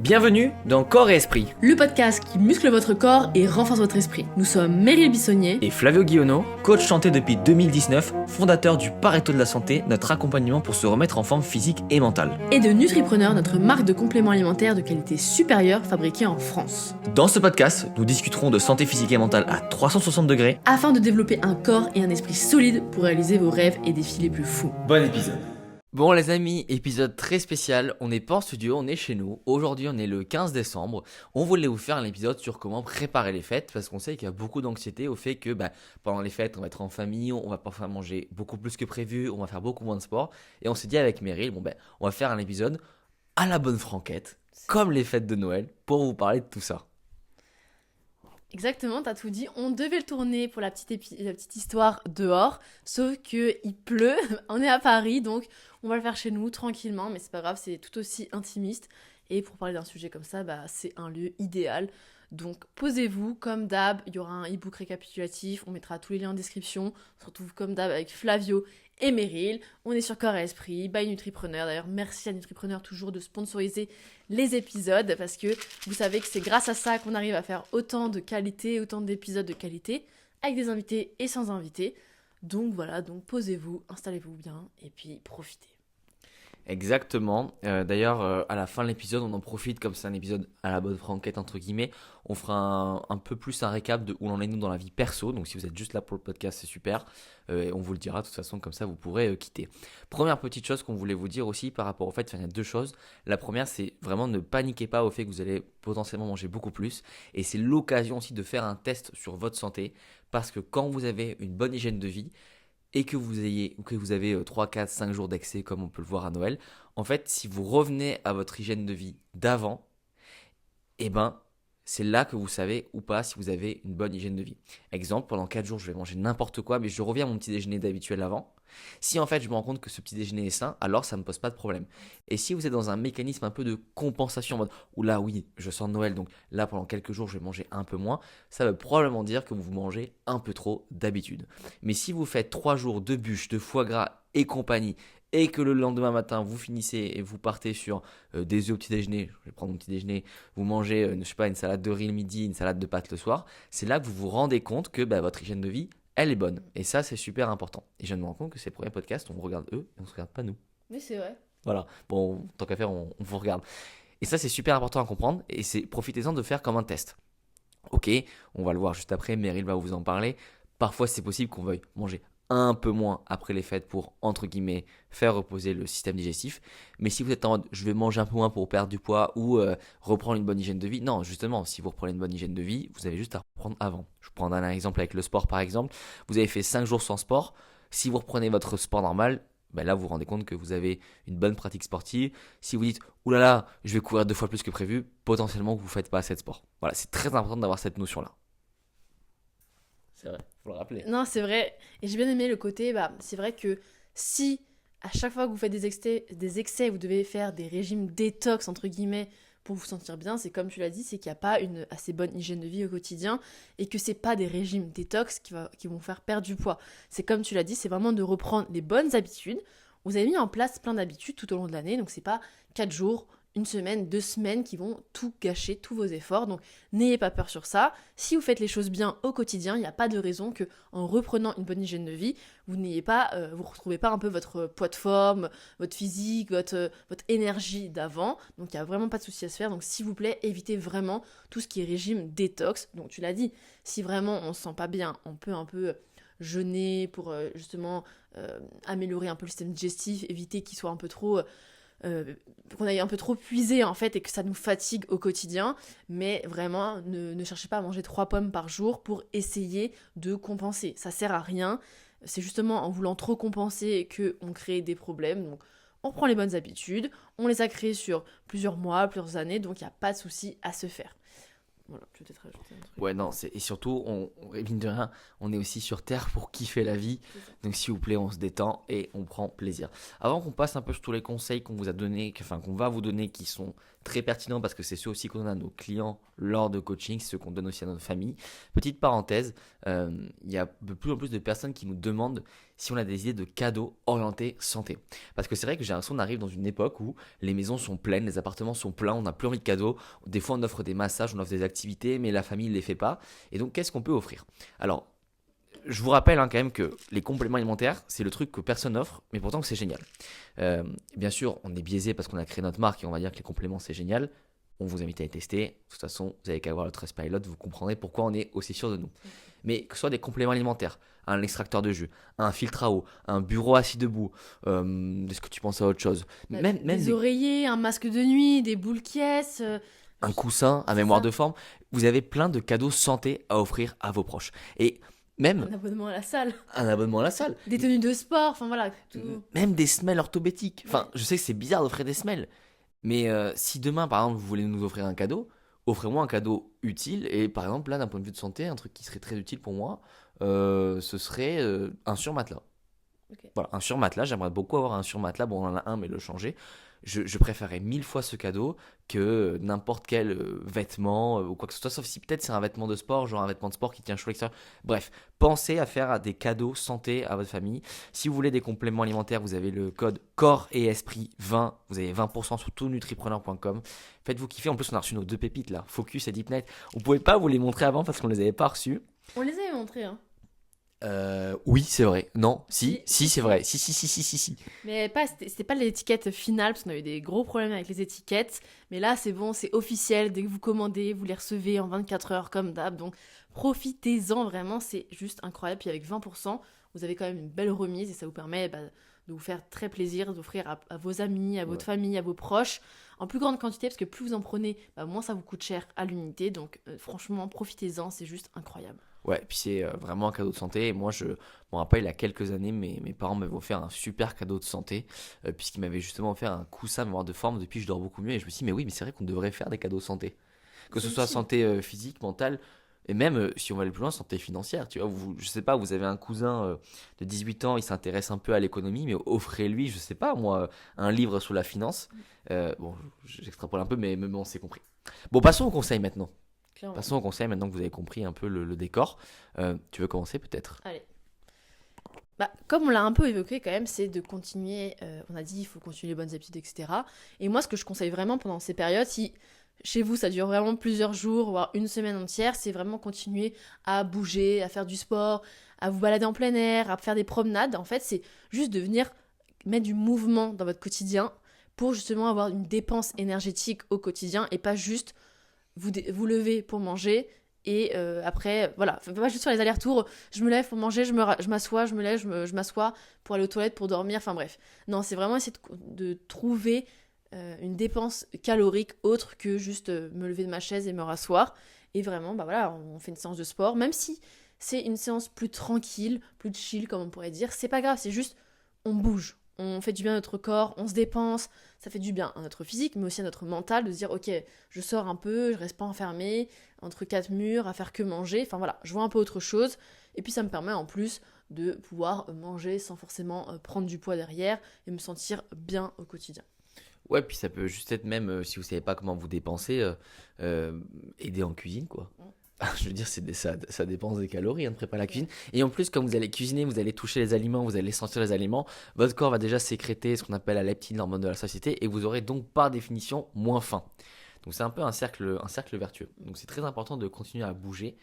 Bienvenue dans Corps et Esprit Le podcast qui muscle votre corps et renforce votre esprit. Nous sommes Meryl Bissonnier et Flavio Guionneau, coach santé depuis 2019, fondateur du Pareto de la santé, notre accompagnement pour se remettre en forme physique et mentale. et de Nutripreneur, notre marque de compléments alimentaires de qualité supérieure fabriquée en France. Dans ce podcast, nous discuterons de santé physique et mentale à 360 degrés. Afin de développer un corps et un esprit solides pour réaliser vos rêves et défis les plus fous. Bon épisode. Bon les amis, épisode très spécial, on n'est pas en studio, on est chez nous. Aujourd'hui on est le 15 décembre, on voulait vous faire un épisode sur comment préparer les fêtes parce qu'on sait qu'il y a beaucoup d'anxiété au fait que pendant les fêtes on va être en famille, on va parfois manger beaucoup plus que prévu, on va faire beaucoup moins de sport. Et on s'est dit avec Meryl, on va faire un épisode à la bonne franquette, comme les fêtes de Noël, pour vous parler de tout ça. Exactement, t'as tout dit. On devait le tourner pour la petite histoire dehors, sauf que il pleut. On est à Paris, donc on va le faire chez nous tranquillement, mais c'est pas grave, c'est tout aussi intimiste. Et pour parler d'un sujet comme ça, c'est un lieu idéal. Donc posez-vous, comme d'hab, il y aura un e-book récapitulatif, on mettra tous les liens en description. On se retrouve comme d'hab avec Flavio et Meryl. On est sur Corps et Esprit, by Nutripreneur. D'ailleurs, merci à Nutripreneur toujours de sponsoriser les épisodes, parce que vous savez que c'est grâce à ça qu'on arrive à faire autant de qualité, autant d'épisodes de qualité, avec des invités et sans invités. Donc voilà, donc posez-vous, installez-vous bien, et puis profitez. Exactement. D'ailleurs, à la fin de l'épisode, on en profite comme c'est un épisode à la bonne franquette entre guillemets. On fera un peu plus un récap de où l'on est nous dans la vie perso. Donc si vous êtes juste là pour le podcast, c'est super. Et on vous le dira de toute façon, comme ça vous pourrez quitter. Première petite chose qu'on voulait vous dire aussi par rapport au fait, il y a deux choses. La première, c'est vraiment ne paniquez pas au fait que vous allez potentiellement manger beaucoup plus. Et c'est l'occasion aussi de faire un test sur votre santé. Parce que quand vous avez une bonne hygiène de vie, et que vous avez 3, 4, 5 jours d'excès comme on peut le voir à Noël, en fait, si vous revenez à votre hygiène de vie d'avant, c'est là que vous savez ou pas si vous avez une bonne hygiène de vie. Exemple, pendant 4 jours, je vais manger n'importe quoi, mais je reviens à mon petit déjeuner d'habituel avant. Si en fait, je me rends compte que ce petit déjeuner est sain, alors ça ne me pose pas de problème. Et si vous êtes dans un mécanisme un peu de compensation, en mode « Oula, oui, je sens Noël, donc là, pendant quelques jours, je vais manger un peu moins », ça veut probablement dire que vous mangez un peu trop d'habitude. Mais si vous faites 3 jours de bûche, de foie gras et compagnie, et que le lendemain matin, vous finissez et vous partez sur des œufs au petit déjeuner, je vais prendre mon petit déjeuner, vous mangez, une salade de riz le midi, une salade de pâtes le soir, c'est là que vous vous rendez compte que votre hygiène de vie, elle est bonne. Et ça, c'est super important. Et je viens de me rendre compte que c'est le premier podcast, on regarde eux et on ne se regarde pas nous. Mais c'est vrai. Voilà. Bon, tant qu'à faire, on vous regarde. Et ça, c'est super important à comprendre. Et profitez-en de faire comme un test. Ok, on va le voir juste après. Meryl va vous en parler. Parfois, c'est possible qu'on veuille manger un peu moins après les fêtes pour, entre guillemets, faire reposer le système digestif. Mais si vous êtes en mode, je vais manger un peu moins pour perdre du poids ou reprendre une bonne hygiène de vie, non, justement, si vous reprenez une bonne hygiène de vie, vous avez juste à reprendre avant. Je prends un exemple avec le sport, par exemple. Vous avez fait 5 jours sans sport. Si vous reprenez votre sport normal, là, vous vous rendez compte que vous avez une bonne pratique sportive. Si vous dites, oulala, je vais courir 2 fois plus que prévu, potentiellement, vous ne faites pas assez de sport. Voilà, c'est très important d'avoir cette notion-là. C'est vrai, faut le rappeler. Non, c'est vrai. Et j'ai bien aimé le côté, c'est vrai que si à chaque fois que vous faites des excès, vous devez faire des régimes détox, entre guillemets, pour vous sentir bien, c'est comme tu l'as dit, c'est qu'il n'y a pas une assez bonne hygiène de vie au quotidien et que c'est pas des régimes détox qui vont faire perdre du poids. C'est comme tu l'as dit, c'est vraiment de reprendre les bonnes habitudes. Vous avez mis en place plein d'habitudes tout au long de l'année, donc c'est pas 4 jours, 1 semaine, 2 semaines qui vont tout gâcher, tous vos efforts. Donc n'ayez pas peur sur ça. Si vous faites les choses bien au quotidien, il n'y a pas de raison que en reprenant une bonne hygiène de vie, vous vous retrouvez pas un peu votre poids de forme, votre physique, votre énergie d'avant. Donc il n'y a vraiment pas de souci à se faire. Donc s'il vous plaît, évitez vraiment tout ce qui est régime détox. Donc tu l'as dit, si vraiment on se sent pas bien, on peut un peu jeûner pour justement améliorer un peu le système digestif, éviter qu'il soit un peu trop... qu'on aille un peu trop puiser en fait et que ça nous fatigue au quotidien, mais vraiment ne cherchez pas à manger 3 pommes par jour pour essayer de compenser, ça sert à rien, c'est justement en voulant trop compenser qu'on crée des problèmes. Donc on prend les bonnes habitudes, on les a créées sur plusieurs mois, plusieurs années, donc il n'y a pas de souci à se faire. Voilà, je vais peut-être rajouter un truc. Ouais, non, et surtout, mine de rien, on est aussi sur Terre pour kiffer la vie. Donc, s'il vous plaît, on se détend et on prend plaisir. Avant qu'on passe un peu sur tous les conseils qu'on vous a donnés, qu'on va vous donner, qui sont très pertinents parce que c'est ceux aussi qu'on donne à nos clients lors de coaching, c'est ceux qu'on donne aussi à notre famille. Petite parenthèse, il y a de plus en plus de personnes qui nous demandent si on a des idées de cadeaux orientés santé. Parce que c'est vrai que j'ai l'impression qu'on arrive dans une époque où les maisons sont pleines, les appartements sont pleins, on n'a plus envie de cadeaux. Des fois, on offre des massages, on offre des activités, mais la famille ne les fait pas. Et donc, qu'est-ce qu'on peut offrir? Alors, je vous rappelle quand même que les compléments alimentaires, c'est le truc que personne n'offre, mais pourtant que c'est génial. Euh, Bien sûr, on est biaisé parce qu'on a créé notre marque et on va dire que les compléments, c'est génial. On vous invite à les tester. De toute façon, vous n'avez qu'à voir le Trustpilot, vous comprendrez pourquoi on est aussi sûr de nous. Mais que ce soit des compléments alimentaires, un extracteur de jus, un filtre à eau, un bureau assis debout, est-ce que tu penses à autre chose? Même Des oreillers, un masque de nuit, des boules caisses. un coussin à C'est mémoire ça. de forme, vous avez plein de cadeaux santé à offrir à vos proches. Et même Un abonnement à la salle. un abonnement à la salle. Des tenues de sport. Enfin voilà. Même des semelles orthobétiques. Enfin, Ouais. je sais que c'est bizarre d'offrir des semelles. Mais si demain, par exemple, vous voulez nous offrir un cadeau, offrez-moi un cadeau utile. Et par exemple, là, d'un point de vue de santé, un truc qui serait très utile pour moi, ce serait un surmatelas. Ok. Voilà, un surmatelas. J'aimerais beaucoup avoir un surmatelas. Bon, on en a un, mais le changer. Je préférerais 1000 fois ce cadeau que n'importe quel vêtement ou quoi que ce soit. Sauf si peut-être c'est un vêtement de sport, genre un vêtement de sport qui tient chaud à l'extérieur. Bref, pensez à faire des cadeaux santé à votre famille. Si vous voulez des compléments alimentaires, vous avez le code corps et esprit 20. Vous avez 20% sur tout nutripreneur.com. Faites-vous kiffer. En plus, on a reçu nos deux pépites là, Focus et Deep Night. On pouvait pas vous les montrer avant parce qu'on les avait pas reçus. On les avait montrés, hein. Oui, c'est vrai. Non, Si. si, c'est vrai. Si. Mais pas, c'était pas l'étiquette finale, parce qu'on a eu des gros problèmes avec les étiquettes. Mais là, c'est bon, c'est officiel. Dès que vous commandez, vous les recevez en 24 heures, comme d'hab. Donc, profitez-en, vraiment, c'est juste incroyable. Puis avec 20%, vous avez quand même une belle remise et ça vous permet de vous faire très plaisir, d'offrir à vos amis, à votre Ouais. famille, à vos proches, en plus grande quantité, parce que plus vous en prenez, moins ça vous coûte cher à l'unité. Donc, franchement, profitez-en, c'est juste incroyable. Ouais, puis c'est vraiment un cadeau de santé. Et moi, je me rappelle, il y a quelques années, mes parents m'avaient offert un super cadeau de santé, puisqu'ils m'avaient justement offert un coussin à mémoire de forme. Depuis, je dors beaucoup mieux. Et je me suis dit, mais oui, mais c'est vrai qu'on devrait faire des cadeaux de santé. Que ce C'est soit utile. santé physique, mentale, et même, si on va aller plus loin, santé financière. Tu vois, je sais pas, vous avez un cousin de 18 ans, il s'intéresse un peu à l'économie, mais offrez-lui, je sais pas, moi, un livre sur la finance. Bon, j'extrapole un peu, mais bon, c'est compris. Bon, passons au conseil maintenant. Clairement. Passons au conseil maintenant que vous avez compris un peu le décor. Tu veux commencer peut-être? Allez. Comme on l'a un peu évoqué quand même, c'est de continuer, on a dit il faut continuer les bonnes habitudes, etc. Et moi ce que je conseille vraiment pendant ces périodes, si chez vous ça dure vraiment plusieurs jours, voire une semaine entière, c'est vraiment continuer à bouger, à faire du sport, à vous balader en plein air, à faire des promenades. En fait, c'est juste de venir mettre du mouvement dans votre quotidien pour justement avoir une dépense énergétique au quotidien et pas juste vous lever pour manger et après, voilà, pas juste faire les allers-retours, je me lève pour manger, je m'assois, je me lève, je m'assois pour aller aux toilettes, pour dormir, enfin bref. Non, c'est vraiment essayer de trouver une dépense calorique autre que juste me lever de ma chaise et me rasseoir. Et vraiment, voilà, on fait une séance de sport, même si c'est une séance plus tranquille, plus chill, comme on pourrait dire, c'est pas grave, c'est juste, on bouge. On fait du bien à notre corps, on se dépense, ça fait du bien à notre physique, mais aussi à notre mental, de se dire, ok, je sors un peu, je reste pas enfermée, entre quatre murs, à faire que manger, enfin voilà, je vois un peu autre chose, et puis ça me permet en plus de pouvoir manger sans forcément prendre du poids derrière, et me sentir bien au quotidien. Ouais, puis ça peut juste être même, si vous savez pas comment vous dépenser, aider en cuisine, quoi. Je veux dire, ça dépense des calories hein, de préparer la cuisine. Et en plus, comme vous allez cuisiner, vous allez toucher les aliments, vous allez sentir les aliments, votre corps va déjà sécréter ce qu'on appelle la leptine, l'hormone de la satiété, et vous aurez donc par définition moins faim. Donc c'est un peu un cercle vertueux. Donc c'est très important de continuer à bouger.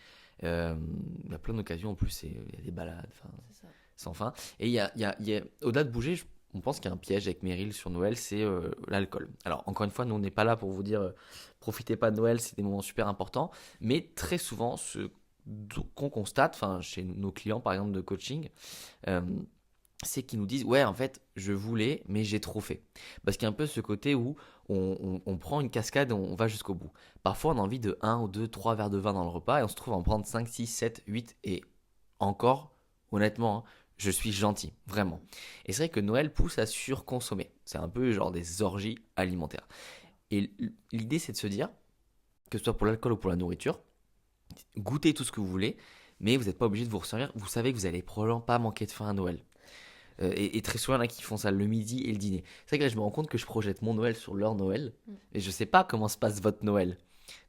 Il y a plein d'occasions, en plus, il y a des balades, enfin, C'est ça. sans fin. Et au-delà de bouger, on pense qu'il y a un piège avec Meryl sur Noël, c'est l'alcool. Alors, encore une fois, nous, on n'est pas là pour vous dire profitez pas de Noël, c'est des moments super importants. Mais très souvent, ce qu'on constate, enfin, chez nos clients, par exemple, de coaching, euh, c'est qu'ils nous disent ouais, en fait, je voulais, mais j'ai trop fait. Parce qu'il y a un peu ce côté où on prend une cascade et on va jusqu'au bout. Parfois, on a envie de un ou 2, 3 verres de vin dans le repas et on se trouve à en prendre 5, 6, 7, 8 et encore, honnêtement, hein, je suis gentil, vraiment. Et c'est vrai que Noël pousse à surconsommer. C'est un peu genre des orgies alimentaires. Et l'idée, c'est de se dire, que ce soit pour l'alcool ou pour la nourriture, goûtez tout ce que vous voulez, mais vous n'êtes pas obligé de vous resservir. Vous savez que vous allez probablement pas manquer de faim à Noël. Et très souvent, il y en a qui font ça le midi et le dîner. C'est vrai que là, je me rends compte que je projette mon Noël sur leur Noël, Mm. et je sais pas comment se passe votre Noël.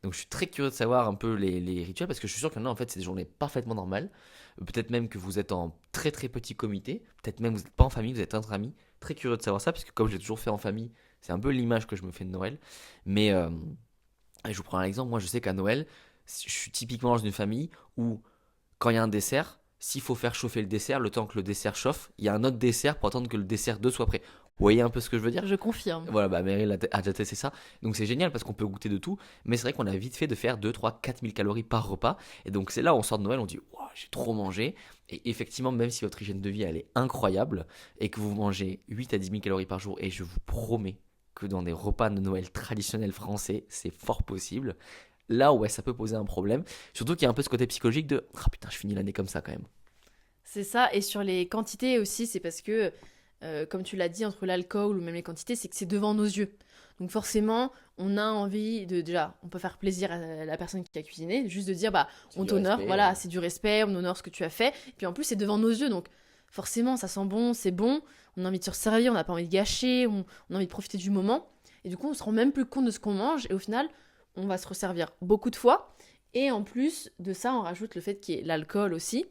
Donc je suis très curieux de savoir un peu les rituels parce que je suis sûr qu'il y en a en fait c'est des journées parfaitement normales. Peut-être même que vous êtes en très très petit comité, peut-être même que vous n'êtes pas en famille, vous êtes entre amis. Très curieux de savoir ça parce que comme j'ai toujours fait en famille, c'est un peu l'image que je me fais de Noël. Mais je vous prends un exemple, moi je sais qu'à Noël, je suis typiquement dans une famille où quand il y a un dessert, s'il faut faire chauffer le dessert, le temps que le dessert chauffe, il y a un autre dessert pour attendre que le dessert 2 soit prêt. Vous voyez un peu ce que je veux dire? Je confirme. Voilà, bah Meryl a déjà testé ça. Donc c'est génial parce qu'on peut goûter de tout. Mais c'est vrai qu'on a vite fait de faire 2, 3, 4 000 calories par repas. Et donc c'est là où on sort de Noël, on dit, wow, j'ai trop mangé. Et effectivement, même si votre hygiène de vie, elle est incroyable et que vous mangez 8 à 10 000 calories par jour, et je vous promets que dans des repas de Noël traditionnels français, c'est fort possible. Là, ouais, ça peut poser un problème. Surtout qu'il y a un peu ce côté psychologique de, ah putain, je finis l'année comme ça quand même. C'est ça, et sur les quantités aussi, c'est parce que, comme tu l'as dit, entre l'alcool ou même les quantités, c'est que c'est devant nos yeux. Donc forcément, on a envie de... Déjà, on peut faire plaisir à la personne qui a cuisiné, juste de dire, bah, C'est on du t'honore, respect, voilà, c'est du respect, on honore ce que tu as fait. Et puis en plus, c'est devant nos yeux, donc forcément, ça sent bon, c'est bon, on a envie de se resservir, on n'a pas envie de gâcher, on a envie de profiter du moment. Et du coup, on se rend même plus compte de ce qu'on mange, et au final, on va se resservir beaucoup de fois. Et en plus de ça, on rajoute le fait qu'il y ait l'alcool aussi.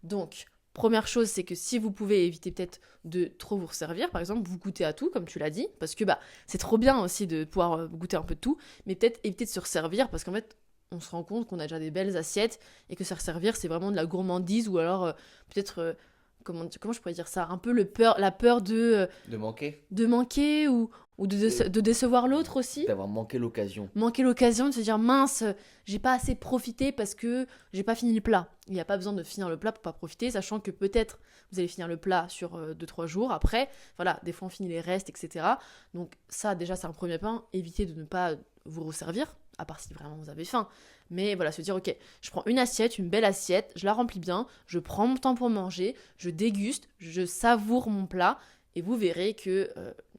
Donc, première chose, c'est que si vous pouvez éviter peut-être de trop vous resservir, par exemple, vous goûtez à tout, comme tu l'as dit, parce que bah, c'est trop bien aussi de pouvoir goûter un peu de tout, mais peut-être éviter de se resservir, parce qu'en fait, on se rend compte qu'on a déjà des belles assiettes, et que se resservir, c'est vraiment de la gourmandise, ou alors peut-être, comment je pourrais dire ça, un peu la peur De manquer, de manquer, ou de décevoir l'autre aussi. d'avoir manqué l'occasion. Manquer l'occasion de se dire mince, j'ai pas assez profité parce que j'ai pas fini le plat. Il n'y a pas besoin de finir le plat pour pas profiter, sachant que peut-être vous allez finir le plat sur 2-3 jours après. Voilà, des fois on finit les restes, etc. Donc ça déjà c'est un premier point, évitez de ne pas vous resservir, à part si vraiment vous avez faim. Mais voilà, se dire ok, je prends une assiette, une belle assiette, je la remplis bien, je prends mon temps pour manger, je déguste, je savoure mon plat, et vous verrez que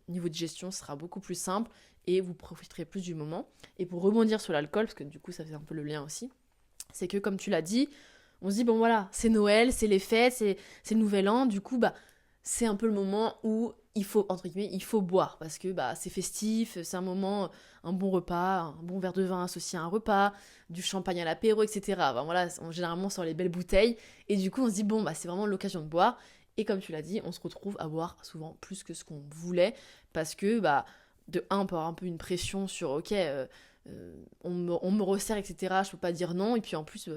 niveau digestion sera beaucoup plus simple et vous profiterez plus du moment. Et pour rebondir sur l'alcool, parce que du coup ça fait un peu le lien aussi, c'est que comme tu l'as dit, on se dit bon voilà, c'est Noël, c'est les fêtes, c'est le nouvel an, du coup bah c'est un peu le moment où il faut, entre guillemets, il faut boire, parce que bah c'est festif, c'est un moment, un bon repas, un bon verre de vin associé à un repas, du champagne à l'apéro, etc. Enfin, voilà, généralement on sort les belles bouteilles, et du coup on se dit bon bah c'est vraiment l'occasion de boire, et comme tu l'as dit, on se retrouve à boire souvent plus que ce qu'on voulait, parce que bah de un, on peut avoir un peu une pression sur ok, on me resserre, etc. Je peux pas dire non. Et puis en plus,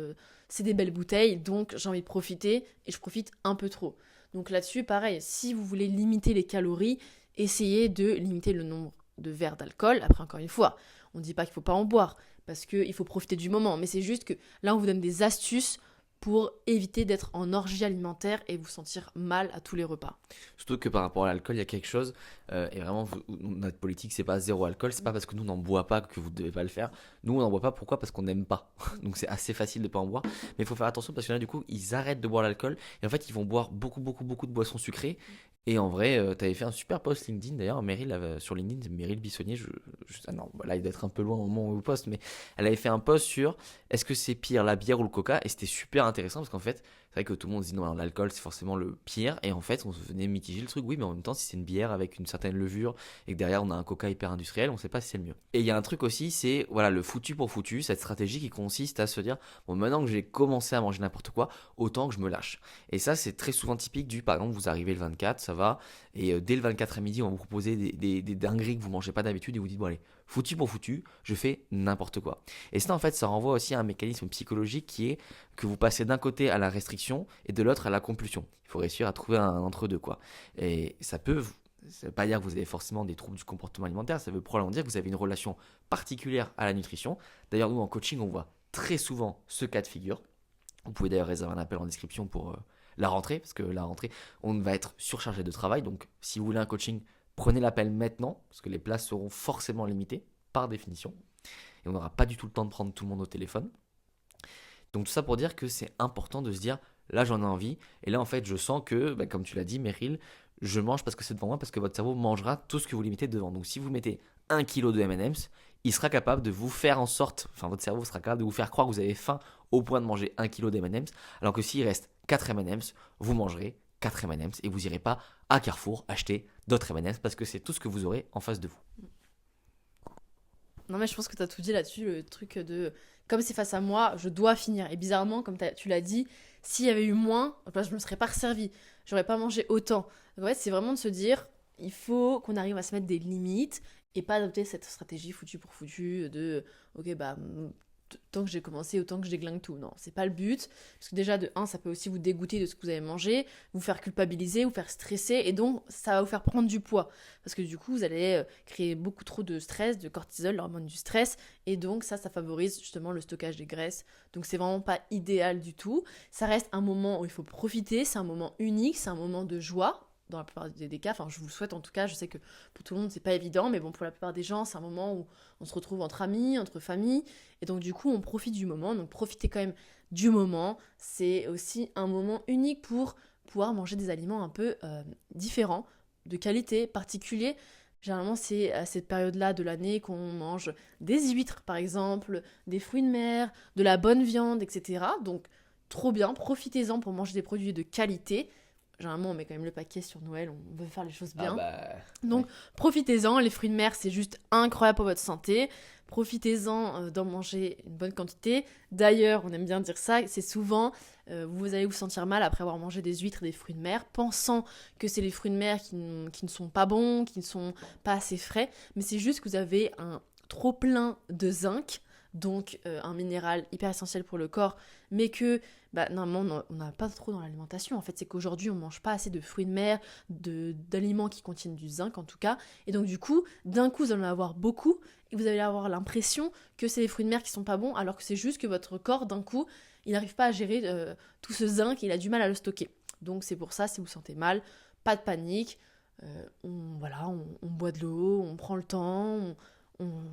c'est des belles bouteilles, donc j'ai envie de profiter et je profite un peu trop. Donc là-dessus, pareil, si vous voulez limiter les calories, essayez de limiter le nombre de verres d'alcool. Après, encore une fois, on ne dit pas qu'il faut pas en boire, parce qu'il faut profiter du moment. Mais c'est juste que là, on vous donne des astuces pour éviter d'être en orgie alimentaire et vous sentir mal à tous les repas. Surtout que par rapport à l'alcool, il y a quelque chose, et vraiment, notre politique, c'est pas zéro alcool, c'est pas parce que nous, on n'en boit pas que vous ne devez pas le faire. Nous, on n'en boit pas, pourquoi? Parce qu'on n'aime pas. Donc c'est assez facile de pas en boire. Mais il faut faire attention parce que là, du coup, ils arrêtent de boire l'alcool, et en fait, ils vont boire beaucoup, beaucoup, beaucoup de boissons sucrées. Et en vrai, tu avais fait un super post LinkedIn, d'ailleurs, Meryl, sur LinkedIn, c'est Meryl Bissonnier, ah non, là, il doit être un peu loin au moment où vous poste, mais elle avait fait un post sur est-ce que c'est pire la bière ou le coca, et c'était super intéressant parce qu'en fait, c'est vrai que tout le monde se dit non, l'alcool c'est forcément le pire, et en fait on se venait mitiger le truc, oui, mais en même temps si c'est une bière avec une certaine levure et que derrière on a un coca hyper industriel, on sait pas si c'est le mieux. Et il y a un truc aussi, c'est voilà le foutu pour foutu, cette stratégie qui consiste à se dire bon, maintenant que j'ai commencé à manger n'importe quoi, autant que je me lâche. Et ça c'est très souvent typique du, par exemple, vous arrivez le 24, ça va, et dès le 24 à midi on va vous proposer des dingueries que vous mangez pas d'habitude, et vous dites bon allez, foutu pour foutu, je fais n'importe quoi. Et ça en fait ça renvoie aussi à un mécanisme psychologique qui est que vous passez d'un côté à la restriction et de l'autre à la compulsion. Il faut réussir à trouver un entre-deux, quoi. Et ça veut pas dire que vous avez forcément des troubles du comportement alimentaire, ça veut probablement dire que vous avez une relation particulière à la nutrition. D'ailleurs, nous en coaching, on voit très souvent ce cas de figure. Vous pouvez d'ailleurs réserver un appel en description pour la rentrée, parce que la rentrée, on va être surchargé de travail. Donc, si vous voulez un coaching, prenez l'appel maintenant, parce que les places seront forcément limitées, par définition. Et on n'aura pas du tout le temps de prendre tout le monde au téléphone. Donc tout ça pour dire que c'est important de se dire, là j'en ai envie, et là en fait je sens que, bah, comme tu l'as dit Meryl, je mange parce que c'est devant moi, parce que votre cerveau mangera tout ce que vous lui mettez devant. Donc si vous mettez 1 kilo de M&M's, il sera capable de vous faire en sorte, enfin votre cerveau sera capable de vous faire croire que vous avez faim au point de manger 1 kilo de M&M's, alors que s'il reste 4 M&M's, vous mangerez 4 M&M's et vous n'irez pas à Carrefour acheter d'autres M&M's parce que c'est tout ce que vous aurez en face de vous. Non, mais je pense que tu as tout dit là-dessus, le truc de comme c'est face à moi, je dois finir. Et bizarrement, comme tu l'as dit, s'il y avait eu moins, bah, je me serais pas resservie. J'aurais pas mangé autant. Donc, en fait, c'est vraiment de se dire, il faut qu'on arrive à se mettre des limites et pas adopter cette stratégie foutu pour foutu de ok, bah, tant que j'ai commencé, autant que je déglingue tout. Non, c'est pas le but. Parce que déjà, de un, ça peut aussi vous dégoûter de ce que vous avez mangé, vous faire culpabiliser, vous faire stresser, et donc ça va vous faire prendre du poids. Parce que du coup, vous allez créer beaucoup trop de stress, de cortisol, l'hormone du stress, et donc ça favorise justement le stockage des graisses. Donc c'est vraiment pas idéal du tout. Ça reste un moment où il faut profiter, c'est un moment unique, c'est un moment de joie. Dans la plupart des cas, enfin je vous le souhaite en tout cas, je sais que pour tout le monde c'est pas évident, mais bon pour la plupart des gens c'est un moment où on se retrouve entre amis, entre familles, et donc du coup on profite du moment, donc profitez quand même du moment, c'est aussi un moment unique pour pouvoir manger des aliments un peu différents, de qualité, particuliers. Généralement c'est à cette période-là de l'année qu'on mange des huîtres par exemple, des fruits de mer, de la bonne viande, etc. Donc trop bien, profitez-en pour manger des produits de qualité. Généralement, on met quand même le paquet sur Noël, on veut faire les choses bien. Donc, profitez-en. Les fruits de mer, c'est juste incroyable pour votre santé. Profitez-en d'en manger une bonne quantité. D'ailleurs, on aime bien dire ça, c'est souvent, vous allez vous sentir mal après avoir mangé des huîtres et des fruits de mer, pensant que c'est les fruits de mer qui ne sont pas bons, qui ne sont pas assez frais. Mais c'est juste que vous avez un trop plein de zinc, donc un minéral hyper essentiel pour le corps, mais que normalement on n'a pas trop dans l'alimentation. En fait, c'est qu'aujourd'hui on mange pas assez de fruits de mer, d'aliments qui contiennent du zinc en tout cas, et donc du coup d'un coup vous allez en avoir beaucoup et vous allez avoir l'impression que c'est les fruits de mer qui sont pas bons, alors que c'est juste que votre corps d'un coup il n'arrive pas à gérer tout ce zinc, il a du mal à le stocker. Donc c'est pour ça, si vous vous sentez mal, pas de panique, on boit de l'eau, on prend le temps,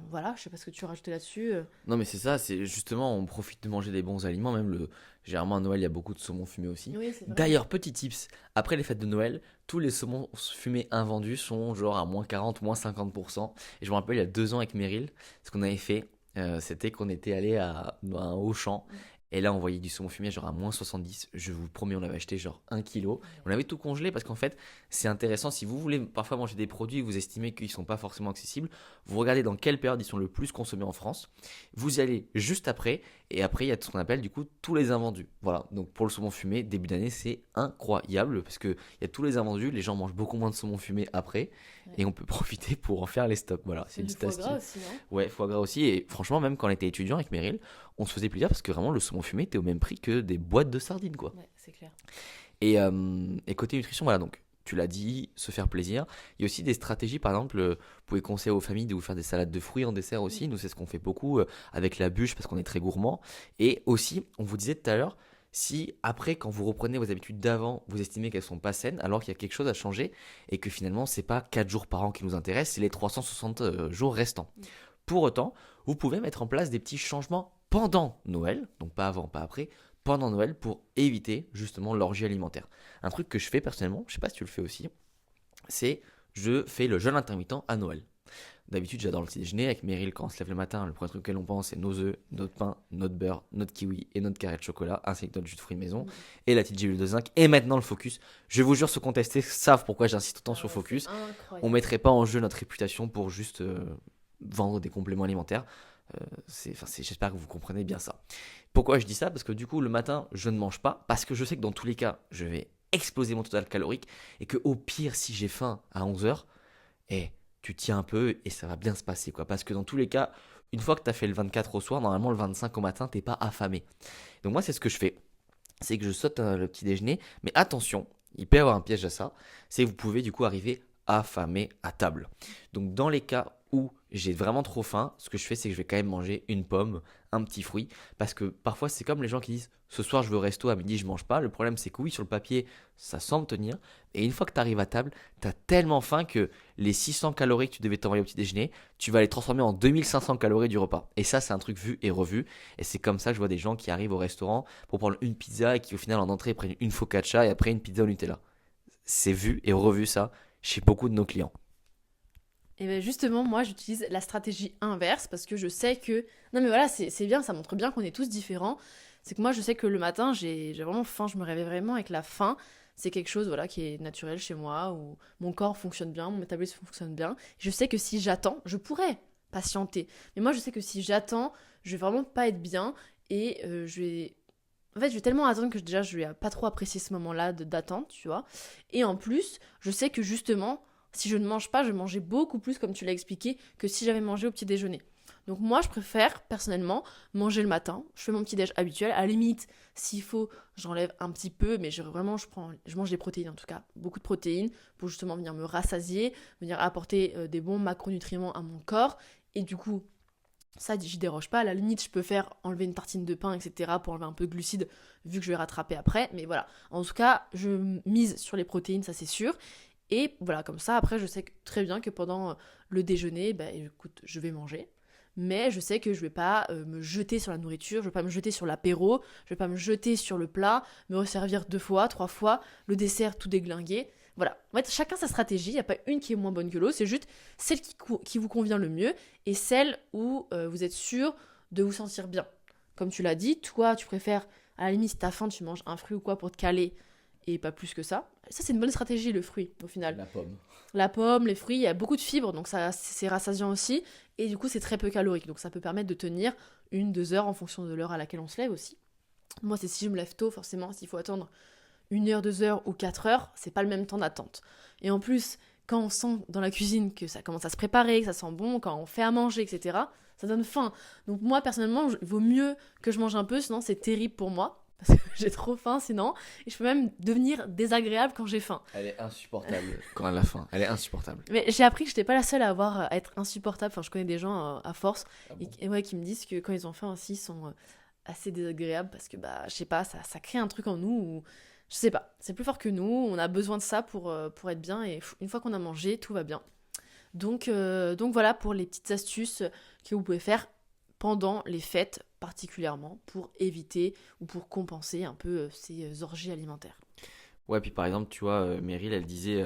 voilà, je sais pas ce que tu veux rajouter là-dessus. Non, mais c'est ça, c'est justement, on profite de manger des bons aliments. Généralement à Noël, il y a beaucoup de saumon fumé aussi. Oui, c'est vrai. D'ailleurs, petit tips, après les fêtes de Noël, tous les saumons fumés invendus sont genre à moins 40, moins 50%. Et je me rappelle, il y a 2 ans avec Meryl, ce qu'on avait fait, c'était qu'on était allé à un Auchan. Et là, on voyait du saumon fumé genre à moins 70. Je vous promets, on avait acheté genre 1 kilo. On avait tout congelé parce qu'en fait, c'est intéressant. Si vous voulez parfois manger des produits et vous estimez qu'ils ne sont pas forcément accessibles, vous regardez dans quelle période ils sont le plus consommés en France. Vous y allez juste après. Et après, il y a ce qu'on appelle du coup tous les invendus. Voilà. Donc pour le saumon fumé, début d'année, c'est incroyable parce qu'il y a tous les invendus. Les gens mangent beaucoup moins de saumon fumé après. Ouais. Et on peut profiter pour en faire les stocks. Voilà. C'est une du petite foie gras astuce. aussi, non? Ouais, foie gras aussi. Et franchement, même quand on était étudiant avec Meryl, on se faisait plaisir parce que vraiment le saumon fumé était au même prix que des boîtes de sardines, quoi. Ouais, c'est clair. Et côté nutrition, voilà, donc tu l'as dit, se faire plaisir. Il y a aussi des stratégies, par exemple, vous pouvez conseiller aux familles de vous faire des salades de fruits en dessert aussi. Nous, c'est ce qu'on fait beaucoup avec la bûche parce qu'on est très gourmand. Et aussi, on vous disait tout à l'heure, si après, quand vous reprenez vos habitudes d'avant, vous estimez qu'elles sont pas saines, alors qu'il y a quelque chose à changer et que finalement, c'est pas 4 jours par an qui nous intéressent, c'est les 360 jours restants. Pour autant, vous pouvez mettre en place des petits changements pendant Noël, donc pas avant, pas après, pendant Noël pour éviter justement l'orgie alimentaire. Un truc que je fais personnellement, je sais pas si tu le fais aussi, c'est je fais le jeûne intermittent à Noël. D'habitude, j'adore le petit déjeuner avec Meryl quand on se lève le matin. Le premier truc auquel on pense, c'est nos œufs, notre pain, notre beurre, notre kiwi et notre carré de chocolat, ainsi que notre jus de fruits maison et la petite gélule de zinc. Et maintenant le focus. Je vous jure, ceux qui ont testé savent pourquoi j'insiste autant sur focus. On mettrait pas en jeu notre réputation pour juste vendre des compléments alimentaires. J'espère que vous comprenez bien ça. Pourquoi je dis ça? Parce que du coup, le matin, je ne mange pas, parce que je sais que dans tous les cas, je vais exploser mon total calorique, et que au pire, si j'ai faim à 11h, tu tiens un peu et ça va bien se passer, quoi. Parce que dans tous les cas, une fois que tu as fait le 24 au soir, normalement le 25 au matin, t'es pas affamé. Donc moi, c'est ce que je fais. C'est que je saute le petit déjeuner, mais attention, il peut y avoir un piège à ça, c'est que vous pouvez du coup arriver affamé à table. Donc dans les cas où j'ai vraiment trop faim, ce que je fais, c'est que je vais quand même manger une pomme, un petit fruit, parce que parfois c'est comme les gens qui disent ce soir je vais au resto, à midi je mange pas. Le problème c'est que oui, sur le papier ça semble tenir, et une fois que tu arrives à table, tu as tellement faim que les 600 calories que tu devais t'envoyer au petit déjeuner, tu vas les transformer en 2500 calories du repas. Et ça, c'est un truc vu et revu, et c'est comme ça que je vois des gens qui arrivent au restaurant pour prendre une pizza et qui au final en entrée prennent une focaccia et après une pizza au Nutella. C'est vu et revu ça chez beaucoup de nos clients. Et bien justement, moi j'utilise la stratégie inverse parce que je sais que... Non mais voilà, c'est bien, ça montre bien qu'on est tous différents. C'est que moi je sais que le matin, j'ai vraiment faim, je me réveille vraiment avec la faim. C'est quelque chose voilà, qui est naturel chez moi, où mon corps fonctionne bien, mon métabolisme fonctionne bien. Je sais que si j'attends, je pourrais patienter. Mais moi, je sais que si j'attends, je vais vraiment pas être bien et En fait, je vais tellement attendre que déjà, je vais pas trop apprécier ce moment-là d'attente, tu vois. Et en plus, je sais que justement, si je ne mange pas, je vais manger beaucoup plus, comme tu l'as expliqué, que si j'avais mangé au petit déjeuner. Donc moi, je préfère, personnellement, manger le matin. Je fais mon petit déj habituel. À la limite, s'il faut, j'enlève un petit peu, mais je mange des protéines en tout cas. Beaucoup de protéines pour justement venir me rassasier, venir apporter des bons macronutriments à mon corps. Et du coup, ça, j'y déroge pas. À la limite, je peux faire enlever une tartine de pain, etc. pour enlever un peu de glucides, vu que je vais rattraper après. Mais voilà. En tout cas, je mise sur les protéines, ça c'est sûr. Et voilà, comme ça, après, je sais très bien que pendant le déjeuner, écoute, je vais manger. Mais je sais que je vais pas me jeter sur la nourriture, je vais pas me jeter sur l'apéro, je vais pas me jeter sur le plat, me resservir 2 fois, 3 fois, le dessert tout déglingué. Voilà. En fait, chacun sa stratégie, il n'y a pas une qui est moins bonne que l'autre, c'est juste celle qui vous convient le mieux et celle où vous êtes sûr de vous sentir bien. Comme tu l'as dit, toi, tu préfères, à la limite, si t'as faim, tu manges un fruit ou quoi pour te caler et pas plus que ça. Ça, c'est une bonne stratégie, le fruit, au final. La pomme. La pomme, les fruits, il y a beaucoup de fibres, donc ça, c'est rassasiant aussi. Et du coup, c'est très peu calorique. Donc ça peut permettre de tenir 1-2 heures en fonction de l'heure à laquelle on se lève aussi. Moi, c'est si je me lève tôt, forcément, s'il faut attendre 1 heure, 2 heures ou 4 heures, c'est pas le même temps d'attente. Et en plus, quand on sent dans la cuisine que ça commence à se préparer, que ça sent bon, quand on fait à manger, etc., ça donne faim. Donc moi, personnellement, il vaut mieux que je mange un peu, sinon c'est terrible pour moi. Parce que j'ai trop faim sinon. Et je peux même devenir désagréable quand j'ai faim. Elle est insupportable quand elle a faim. Elle est insupportable. Mais j'ai appris que j'étais pas la seule à être insupportable. Enfin, je connais des gens à force Ah bon. et ouais, qui me disent que quand ils ont faim aussi, ils sont assez désagréables parce que, je sais pas, ça crée un truc en nous où, je sais pas, c'est plus fort que nous. On a besoin de ça pour être bien et une fois qu'on a mangé, tout va bien. Donc voilà pour les petites astuces que vous pouvez faire pendant les fêtes particulièrement pour éviter ou pour compenser un peu ces orgies alimentaires. Ouais, puis par exemple, tu vois, Meryl, elle disait,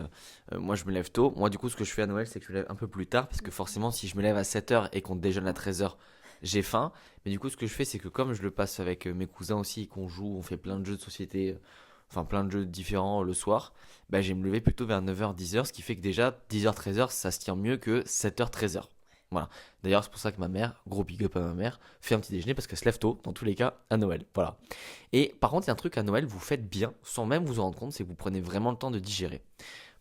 moi je me lève tôt. Moi, du coup, ce que je fais à Noël, c'est que je me lève un peu plus tard, parce que forcément, si je me lève à 7h et qu'on déjeune à 13h, j'ai faim. Mais du coup, ce que je fais, c'est que comme je le passe avec mes cousins aussi, et qu'on joue, on fait plein de jeux de société, enfin plein de jeux différents le soir, bah, je vais me lever plutôt vers 9h, 10h, ce qui fait que déjà, 10h, 13h, ça se tient mieux que 7h, 13h. Voilà. D'ailleurs, c'est pour ça que ma mère, gros big up à ma mère, fait un petit déjeuner parce qu'elle se lève tôt, dans tous les cas, à Noël. Voilà. Et par contre, il y a un truc à Noël, vous faites bien, sans même vous en rendre compte, c'est que vous prenez vraiment le temps de digérer.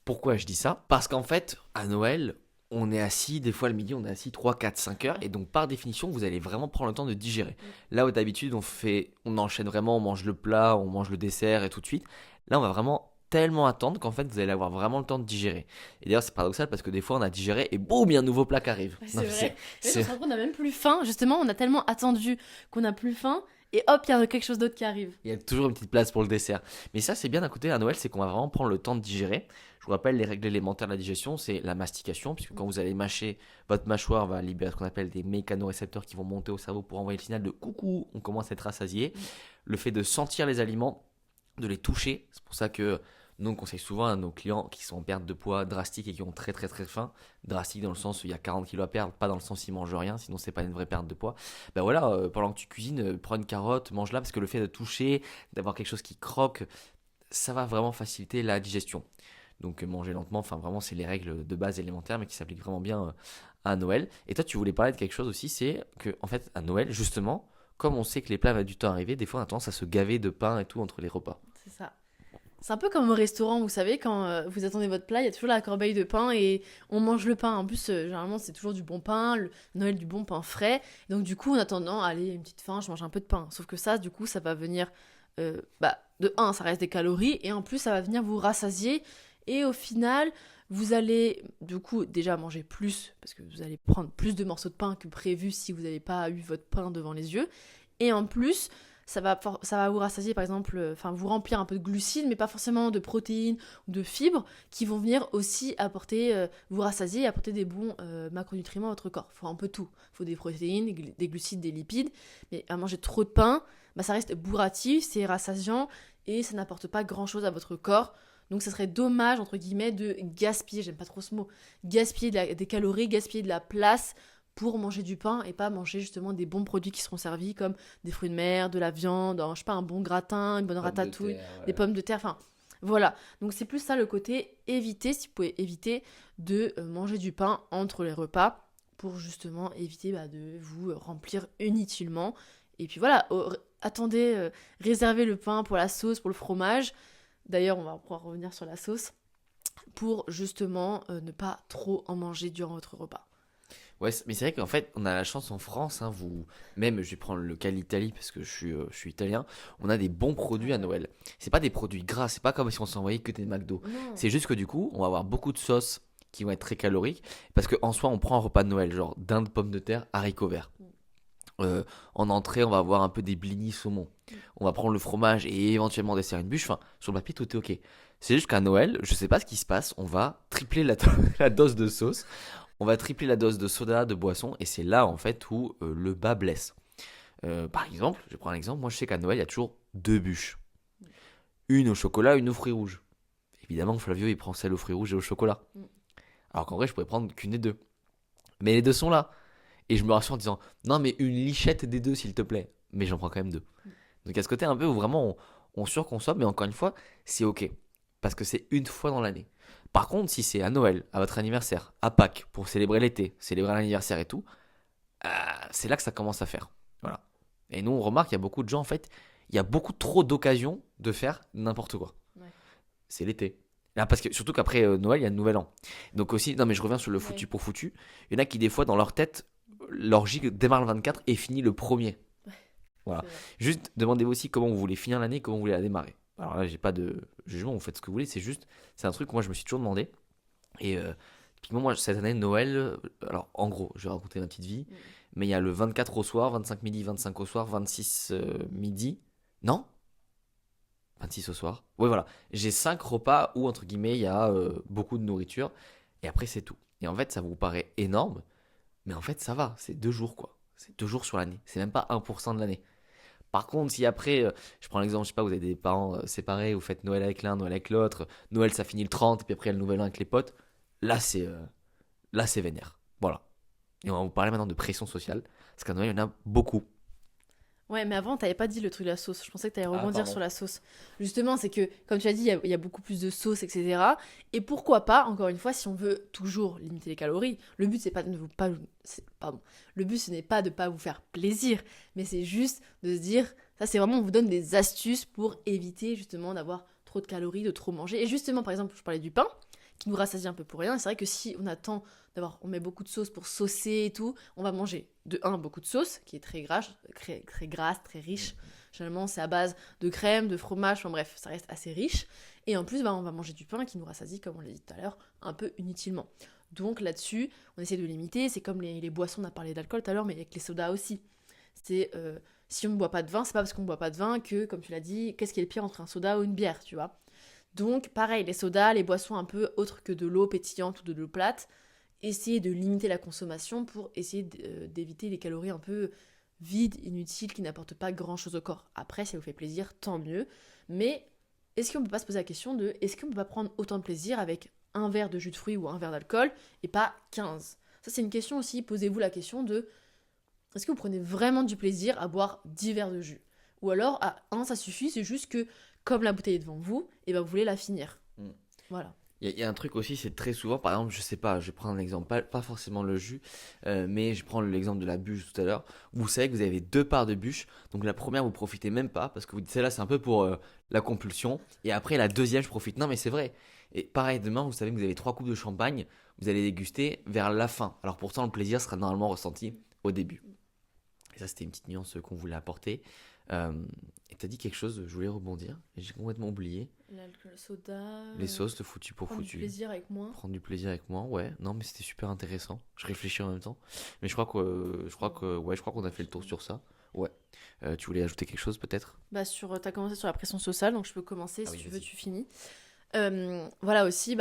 Pourquoi je dis ça? Parce qu'en fait, à Noël, on est assis, des fois le midi, on est assis 3, 4, 5 heures, et donc par définition, vous allez vraiment prendre le temps de digérer. Là où d'habitude, on enchaîne vraiment, on mange le plat, on mange le dessert, et tout de suite. Là, on va vraiment tellement attendre qu'en fait, vous allez avoir vraiment le temps de digérer. Et d'ailleurs, c'est paradoxal parce que des fois, on a digéré, et boum, il y a un nouveau plat qui arrive. Ouais, c'est Non, mais vrai. c'est- On se rend compte qu'on n'a même plus faim. Justement, on a tellement attendu qu'on n'a plus faim. Et hop, il y a quelque chose d'autre qui arrive. Il y a toujours une petite place pour le dessert. Mais ça, c'est bien d'un côté à Noël, c'est qu'on va vraiment prendre le temps de digérer. Je vous rappelle, les règles élémentaires de la digestion, c'est la mastication, puisque quand vous allez mâcher, votre mâchoire va libérer ce qu'on appelle des mécanorécepteurs qui vont monter au cerveau pour envoyer le signal de coucou, on commence à être rassasié. Le fait de sentir les aliments, de les toucher, c'est pour ça que nous, on conseille souvent à nos clients qui sont en perte de poids drastique et qui ont très très très faim, drastique dans le sens où il y a 40 kilos à perdre, pas dans le sens où ils mangent rien, sinon c'est pas une vraie perte de poids. Ben voilà, pendant que tu cuisines, prends une carotte, mange-la, parce que le fait de toucher, d'avoir quelque chose qui croque, ça va vraiment faciliter la digestion. Donc manger lentement, enfin vraiment c'est les règles de base élémentaires mais qui s'appliquent vraiment bien à Noël. Et toi tu voulais parler de quelque chose aussi, c'est que en fait à Noël justement, comme on sait que les plats mettent du temps à arriver, des fois on a tendance à se gaver de pain et tout entre les repas. C'est ça. C'est un peu comme au restaurant, vous savez, quand vous attendez votre plat, il y a toujours la corbeille de pain et on mange le pain. En plus, généralement, c'est toujours du bon pain, Noël du bon pain frais. Et donc, du coup, en attendant, allez, une petite faim, je mange un peu de pain. Sauf que ça, du coup, ça va venir. De un, ça reste des calories et en plus, ça va venir vous rassasier. Et au final, vous allez, du coup, déjà manger plus parce que vous allez prendre plus de morceaux de pain que prévu si vous n'avez pas eu votre pain devant les yeux. Et en plus, ça va vous rassasier, par exemple, enfin vous remplir un peu de glucides, mais pas forcément de protéines ou de fibres, qui vont venir aussi apporter, vous rassasier et apporter des bons macronutriments à votre corps. Il faut un peu tout. Il faut des protéines, des glucides, des lipides, mais à manger trop de pain, ça reste bourratif, c'est rassasiant, et ça n'apporte pas grand-chose à votre corps. Donc ça serait dommage, entre guillemets, de gaspiller, j'aime pas trop ce mot, gaspiller des calories, gaspiller de la place pour manger du pain et pas manger justement des bons produits qui seront servis comme des fruits de mer, de la viande, je sais pas, un bon gratin, une bonne ratatouille, des pommes de terre, enfin voilà. Donc c'est plus ça le côté éviter, si vous pouvez éviter de manger du pain entre les repas pour justement éviter de vous remplir inutilement. Et puis voilà, attendez, réservez le pain pour la sauce, pour le fromage. D'ailleurs, on va pouvoir revenir sur la sauce pour justement ne pas trop en manger durant votre repas. Ouais, mais c'est vrai qu'en fait, on a la chance en France, hein, même je vais prendre le cas de l'Italie parce que je suis italien, on a des bons produits à Noël. C'est pas des produits gras, c'est pas comme si on s'envoyait que des McDo. Non. C'est juste que du coup, on va avoir beaucoup de sauces qui vont être très caloriques parce qu'en soi, on prend un repas de Noël, genre dinde, pommes de terre, haricots verts. En entrée, on va avoir un peu des blinis saumon. On va prendre le fromage et éventuellement dessert une bûche. Enfin, sur le papier, tout est ok. C'est juste qu'à Noël, je sais pas ce qui se passe, on va tripler la dose de sauce. On va tripler la dose de soda, de boisson, et c'est là en fait où le bas blesse. Par exemple, je prends un exemple, moi je sais qu'à Noël il y a toujours 2 bûches. Une au chocolat, une aux fruits rouges. Évidemment, Flavio il prend celle aux fruits rouges et au chocolat. Alors qu'en vrai, je pourrais prendre qu'une des deux. Mais les deux sont là. Et je me rassure en disant, non mais une lichette des deux s'il te plaît. Mais j'en prends quand même 2. Donc à ce côté un peu où vraiment on surconsomme, mais encore une fois, c'est ok. Parce que c'est une fois dans l'année. Par contre, si c'est à Noël, à votre anniversaire, à Pâques, pour célébrer l'été, célébrer l'anniversaire et tout, c'est là que ça commence à faire. Voilà. Et nous, on remarque qu'il y a beaucoup de gens, en fait, il y a beaucoup trop d'occasions de faire n'importe quoi. Ouais. C'est l'été. Là, parce que, surtout qu'après Noël, il y a le Nouvel An. Donc aussi, non mais je reviens sur le foutu pour foutu. Il y en a qui, des fois, dans leur tête, leur gigue démarre le 24 et finit le 1er. Voilà. Juste, demandez-vous aussi comment vous voulez finir l'année, comment vous voulez la démarrer. Alors là, j'ai pas de jugement, vous faites ce que vous voulez, c'est un truc que moi je me suis toujours demandé. Et typiquement, moi cette année, Noël, alors en gros, je vais raconter ma petite vie, mais il y a le 24 au soir, 25 midi, 25 au soir, 26 midi. Non 26 au soir. Oui, voilà. J'ai 5 repas où, entre guillemets, il y a beaucoup de nourriture, et après c'est tout. Et en fait, ça vous paraît énorme, mais en fait, ça va, c'est 2 jours quoi. C'est 2 jours sur l'année, c'est même pas 1% de l'année. Par contre, si après, je prends l'exemple, je sais pas, vous avez des parents séparés, vous faites Noël avec l'un, Noël avec l'autre, Noël ça finit le 30, et puis après il y a le Nouvel An avec les potes, là c'est vénère. Voilà. Et on va vous parler maintenant de pression sociale, parce qu'à Noël il y en a beaucoup. Ouais, mais avant, t'avais pas dit le truc de la sauce. Je pensais que t'allais rebondir pardon. sur la sauce. Justement, c'est que, comme tu as dit, il y a beaucoup plus de sauce, etc. Et pourquoi pas, encore une fois, si on veut toujours limiter les calories, le but, c'est pas de vous pas... Pardon. Le but, ce n'est pas de pas vous faire plaisir, mais c'est juste de se dire... Ça, c'est vraiment, on vous donne des astuces pour éviter, justement, d'avoir trop de calories, de trop manger. Et justement, par exemple, je parlais du pain, qui nous rassasie un peu pour rien. Et c'est vrai que si on attend on met beaucoup de sauce pour saucer et tout, on va manger de 1 beaucoup de sauce, qui est très grasse, très riche. Généralement, c'est à base de crème, de fromage, enfin bref, ça reste assez riche. Et en plus, on va manger du pain qui nous rassasie, comme on l'a dit tout à l'heure, un peu inutilement. Donc là-dessus, on essaie de limiter. C'est comme les boissons, on a parlé d'alcool tout à l'heure, mais avec les sodas aussi. C'est si on ne boit pas de vin, c'est pas parce qu'on ne boit pas de vin que, comme tu l'as dit, qu'est-ce qui est le pire entre un soda ou une bière, tu vois. Donc pareil, les sodas, les boissons un peu autres que de l'eau pétillante ou de l'eau plate, essayez de limiter la consommation pour essayer d'éviter les calories un peu vides, inutiles, qui n'apportent pas grand-chose au corps. Après, si ça vous fait plaisir, tant mieux. Mais est-ce qu'on ne peut pas se poser la question de est-ce qu'on ne peut pas prendre autant de plaisir avec un verre de jus de fruits ou un verre d'alcool et pas 15 ? Ça, c'est une question aussi. Posez-vous la question de est-ce que vous prenez vraiment du plaisir à boire 10 verres de jus ? Ou alors, à 1, ça suffit, c'est juste que, comme la bouteille est devant vous, et ben vous voulez la finir. Voilà. Il y a un truc aussi, c'est très souvent, par exemple, je sais pas, je vais prendre un exemple, pas forcément le jus, mais je prends l'exemple de la bûche tout à l'heure. Vous savez que vous avez 2 parts de bûche, donc la première vous profitez même pas, parce que vous dites celle-là c'est un peu pour la compulsion, et après la deuxième je profite. Non mais c'est vrai. Et pareil, demain vous savez que vous avez 3 coupes de champagne, vous allez déguster vers la fin. Alors pourtant le plaisir sera normalement ressenti au début. Et ça c'était une petite nuance qu'on voulait apporter. Et t'as dit quelque chose, je voulais rebondir, et j'ai complètement oublié. L'alcool, soda... Les sauces, le foutu pour prendre foutu. Du plaisir avec moi. Prendre du plaisir avec moi, ouais. Non, mais c'était super intéressant. Je réfléchis en même temps. Mais je crois qu'on a fait le tour sur ça. Ouais. Tu voulais ajouter quelque chose peut-être ? T'as commencé sur la pression sociale, donc je peux commencer si oui, tu vas-y. veux, tu finis. Voilà aussi,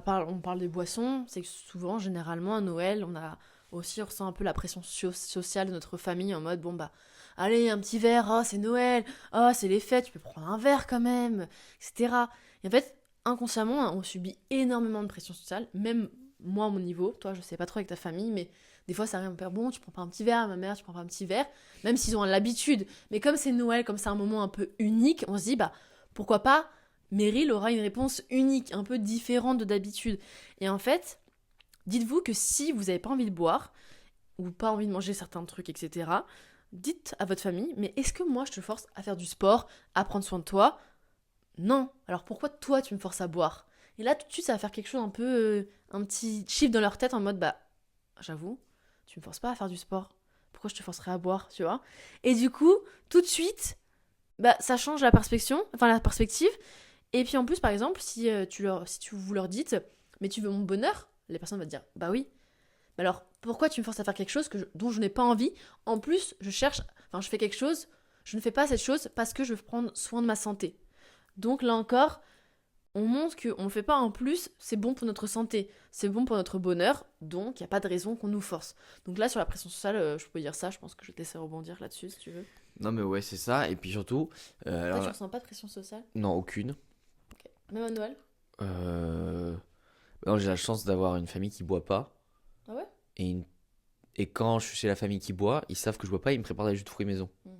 on parle des boissons. C'est que souvent, généralement, à Noël, on ressent un peu la pression sociale de notre famille en mode, allez, un petit verre, oh, c'est Noël, oh, c'est les fêtes, tu peux prendre un verre quand même, etc. Et en fait, inconsciemment, on subit énormément de pression sociale, même moi à mon niveau, toi je sais pas trop avec ta famille, mais des fois ça arrive à me faire bon, tu prends pas un petit verre, ma mère, tu prends pas un petit verre, même s'ils ont l'habitude. Mais comme c'est Noël, comme c'est un moment un peu unique, on se dit, pourquoi pas, Meryl aura une réponse unique, un peu différente de d'habitude. Et en fait, dites-vous que si vous avez pas envie de boire, ou pas envie de manger certains trucs, etc., dites à votre famille, mais est-ce que moi je te force à faire du sport, à prendre soin de toi? Non. Alors pourquoi toi tu me forces à boire? Et là tout de suite ça va faire quelque chose un peu, un petit chiffre dans leur tête en mode bah j'avoue, tu me forces pas à faire du sport. Pourquoi je te forcerais à boire, tu vois? Et du coup, tout de suite, bah ça change la perspective. Et puis en plus par exemple, si vous leur dites, mais tu veux mon bonheur, les personnes vont te dire bah oui. Mais alors pourquoi tu me forces à faire quelque chose dont je n'ai pas envie? En plus, je fais quelque chose, je ne fais pas cette chose parce que je veux prendre soin de ma santé. Donc là encore, on montre qu'on ne le fait pas en plus, c'est bon pour notre santé, c'est bon pour notre bonheur, donc il n'y a pas de raison qu'on nous force. Donc là, sur la pression sociale, je peux dire ça, je pense que je vais te laisser rebondir là-dessus si tu veux. Non, mais ouais, c'est ça. Et puis surtout, Toi, tu ressens pas de pression sociale? non, aucune. Ok. Même à Noël? Euh, non, j'ai la chance d'avoir une famille qui boit pas. Ah ouais? Et, et quand je suis chez la famille qui boit, ils savent que je bois pas, ils me préparent des jus de fruits maison. Mm.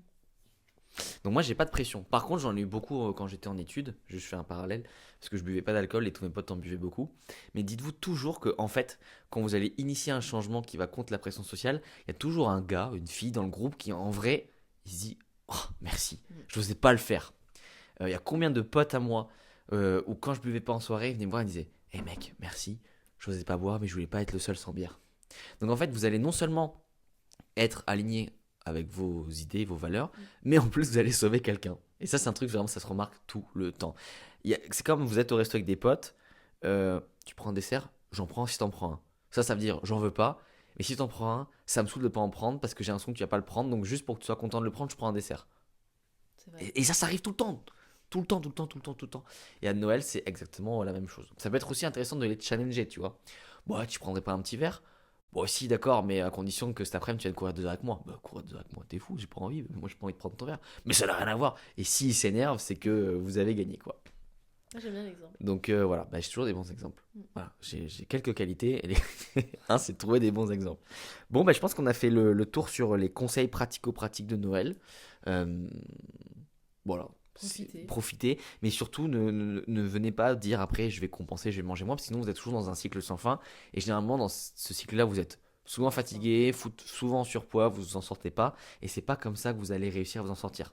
Donc moi, j'ai pas de pression. Par contre, j'en ai eu beaucoup quand j'étais en études. Je fais un parallèle parce que je buvais pas d'alcool et tous mes potes en buvaient beaucoup. Mais dites-vous toujours que, en fait, quand vous allez initier un changement qui va contre la pression sociale, il y a toujours un gars, une fille dans le groupe qui, en vrai, il se dit oh, merci, je n'osais pas le faire. Il y a combien de potes à moi où quand je buvais pas en soirée, ils venaient me voir et disaient hé mec, merci, je n'osais pas boire, mais je voulais pas être le seul sans bière. Donc en fait, vous allez non seulement être aligné avec vos idées, vos valeurs, mais en plus vous allez sauver quelqu'un. Et ça, c'est un truc vraiment, ça se remarque tout le temps. C'est comme vous êtes au resto avec des potes, tu prends un dessert, j'en prends si t'en prends un. Ça veut dire j'en veux pas, mais si t'en prends un, ça me saoule de pas en prendre parce que j'ai l'impression que tu vas pas le prendre, donc juste pour que tu sois content de le prendre, je prends un dessert. C'est vrai. Et ça arrive tout le temps. Tout le temps, tout le temps, tout le temps, tout le temps. Et à Noël, c'est exactement la même chose. Ça peut être aussi intéressant de les challenger, tu vois. Bon, ouais, tu prendrais pas un petit verre? Bon, si, d'accord, mais à condition que cet après-midi, tu viennes courir 2 heures avec moi. Bah, courir 2 heures avec moi, t'es fou, j'ai pas envie. Moi, j'ai pas envie de prendre ton verre. Mais ça n'a rien à voir. Et s'il s'énerve, c'est que vous avez gagné, quoi. Moi, j'aime bien l'exemple. Donc voilà, bah, j'ai toujours des bons exemples. Mm. Voilà, j'ai quelques qualités. Un, c'est de trouver des bons exemples. Bon, bah, je pense qu'on a fait le tour sur les conseils pratico-pratiques de Noël. Euh, voilà. Profitez, mais surtout ne venez pas dire après je vais compenser, je vais manger moins, parce que sinon vous êtes toujours dans un cycle sans fin. Et généralement, dans ce cycle-là, vous êtes souvent fatigué, souvent en surpoids, vous vous en sortez pas. Et c'est pas comme ça que vous allez réussir à vous en sortir.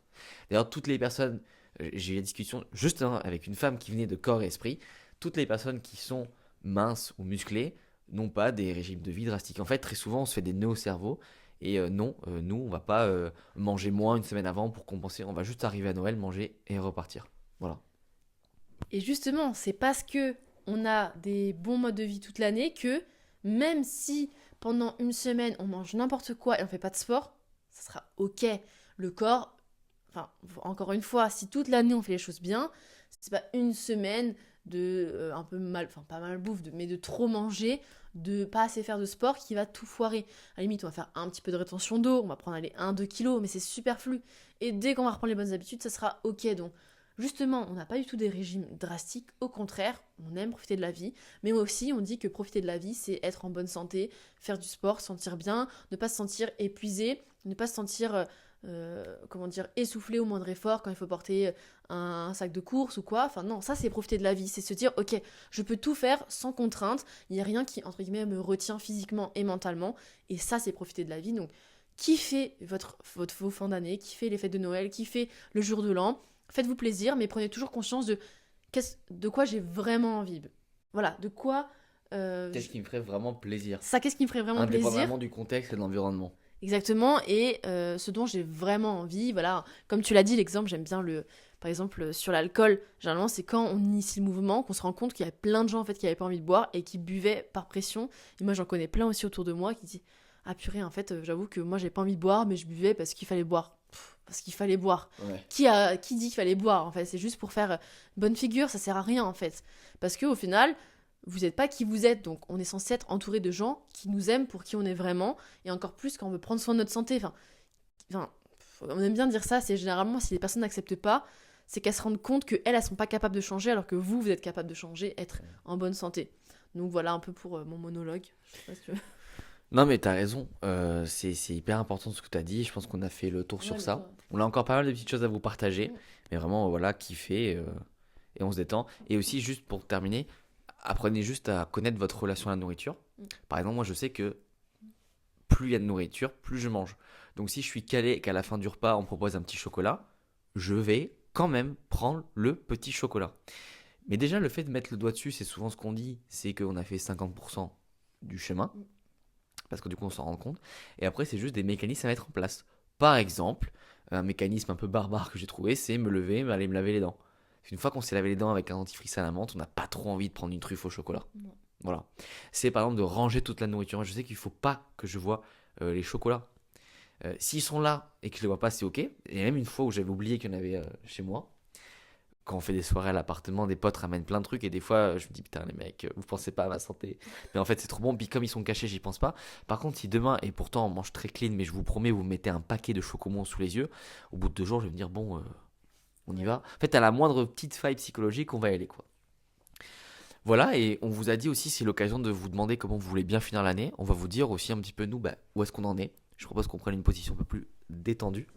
D'ailleurs, toutes les personnes, j'ai eu la discussion juste avec une femme qui venait de corps et esprit, toutes les personnes qui sont minces ou musclées n'ont pas des régimes de vie drastiques. En fait, très souvent, on se fait des nœuds au cerveau. Et non, nous, on va pas manger moins une semaine avant pour compenser. On va juste arriver à Noël, manger et repartir. Voilà. Et justement, c'est parce que on a des bons modes de vie toute l'année que même si pendant une semaine on mange n'importe quoi et on fait pas de sport, ça sera ok. Le corps, enfin encore une fois, si toute l'année on fait les choses bien, c'est pas une semaine de un peu mal, enfin pas mal bouffe, mais de trop manger, de pas assez faire de sport qui va tout foirer. À la limite, on va faire un petit peu de rétention d'eau, on va prendre aller 1-2 kilos, mais c'est superflu. Et dès qu'on va reprendre les bonnes habitudes, ça sera ok. Donc justement, on n'a pas du tout des régimes drastiques, au contraire, on aime profiter de la vie, mais aussi on dit que profiter de la vie, c'est être en bonne santé, faire du sport, se sentir bien, ne pas se sentir épuisé, ne pas se sentir essoufflé au moindre effort quand il faut porter un sac de course ou quoi. Enfin non, ça c'est profiter de la vie, c'est se dire ok, je peux tout faire sans contrainte, il n'y a rien qui entre guillemets me retient physiquement et mentalement, et ça c'est profiter de la vie. Donc kiffez vos fins d'année, kiffez les fêtes de Noël, kiffez le jour de l'an, faites-vous plaisir, mais prenez toujours conscience de quoi j'ai vraiment envie. Voilà, de quoi... Qu'est-ce qui me ferait vraiment plaisir? Qu'est-ce qui me ferait vraiment plaisir? Indépendamment du contexte et de l'environnement. Exactement, et ce dont j'ai vraiment envie, voilà, comme tu l'as dit, l'exemple, j'aime bien par exemple, sur l'alcool, généralement, c'est quand on initie le mouvement qu'on se rend compte qu'il y a plein de gens, en fait, qui n'avaient pas envie de boire et qui buvaient par pression, et moi, j'en connais plein aussi autour de moi qui disent, ah purée, en fait, j'avoue que moi, j'avais pas envie de boire, mais je buvais parce qu'il fallait boire. Parce qu'il fallait boire. Ouais. Qui dit qu'il fallait boire, en fait? C'est juste pour faire bonne figure, ça sert à rien, en fait. Parce qu'au final, vous n'êtes pas qui vous êtes, donc on est censé être entouré de gens qui nous aiment pour qui on est vraiment, et encore plus quand on veut prendre soin de notre santé. On aime bien dire ça, c'est généralement si les personnes n'acceptent pas, c'est qu'elles se rendent compte qu'elles, elles sont pas capables de changer, alors que vous êtes capable de changer, être en bonne santé. Donc voilà un peu pour mon monologue. Je sais pas si tu veux. Non, mais t'as raison. C'est hyper important ce que t'as dit. Je pense qu'on a fait le tour sur ça. On a encore pas mal de petites choses à vous partager. Mais vraiment, voilà, kiffer et on se détend. Et aussi, juste pour terminer, apprenez juste à connaître votre relation à la nourriture. Par exemple, moi, je sais que plus il y a de nourriture, plus je mange. Donc si je suis calé et qu'à la fin du repas, on me propose un petit chocolat, je vais quand même prendre le petit chocolat. Mais déjà, le fait de mettre le doigt dessus, c'est souvent ce qu'on dit, c'est qu'on a fait 50% du chemin, parce que du coup, on s'en rend compte. Et après, c'est juste des mécanismes à mettre en place. Par exemple, un mécanisme un peu barbare que j'ai trouvé, c'est me lever, aller me laver les dents. Une fois qu'on s'est lavé les dents avec un dentifrice à la menthe, on n'a pas trop envie de prendre une truffe au chocolat. Non. Voilà. C'est par exemple de ranger toute la nourriture. Je sais qu'il ne faut pas que je vois les chocolats. S'ils sont là et que je les vois pas, c'est ok. Et même une fois où j'avais oublié qu'il y en avait chez moi, quand on fait des soirées à l'appartement, des potes ramènent plein de trucs et des fois je me dis putain les mecs, vous pensez pas à ma santé. Mais en fait c'est trop bon, puis comme ils sont cachés, j'y pense pas. Par contre si demain, et pourtant on mange très clean, mais je vous promets, vous mettez un paquet de chocomons sous les yeux, au bout de 2 jours je vais me dire bon, on y va. En fait à la moindre petite faille psychologique, on va y aller quoi. Voilà, et on vous a dit aussi, c'est l'occasion de vous demander comment vous voulez bien finir l'année. On va vous dire aussi un petit peu nous, où est-ce qu'on en est. Je propose qu'on prenne une position un peu plus détendue.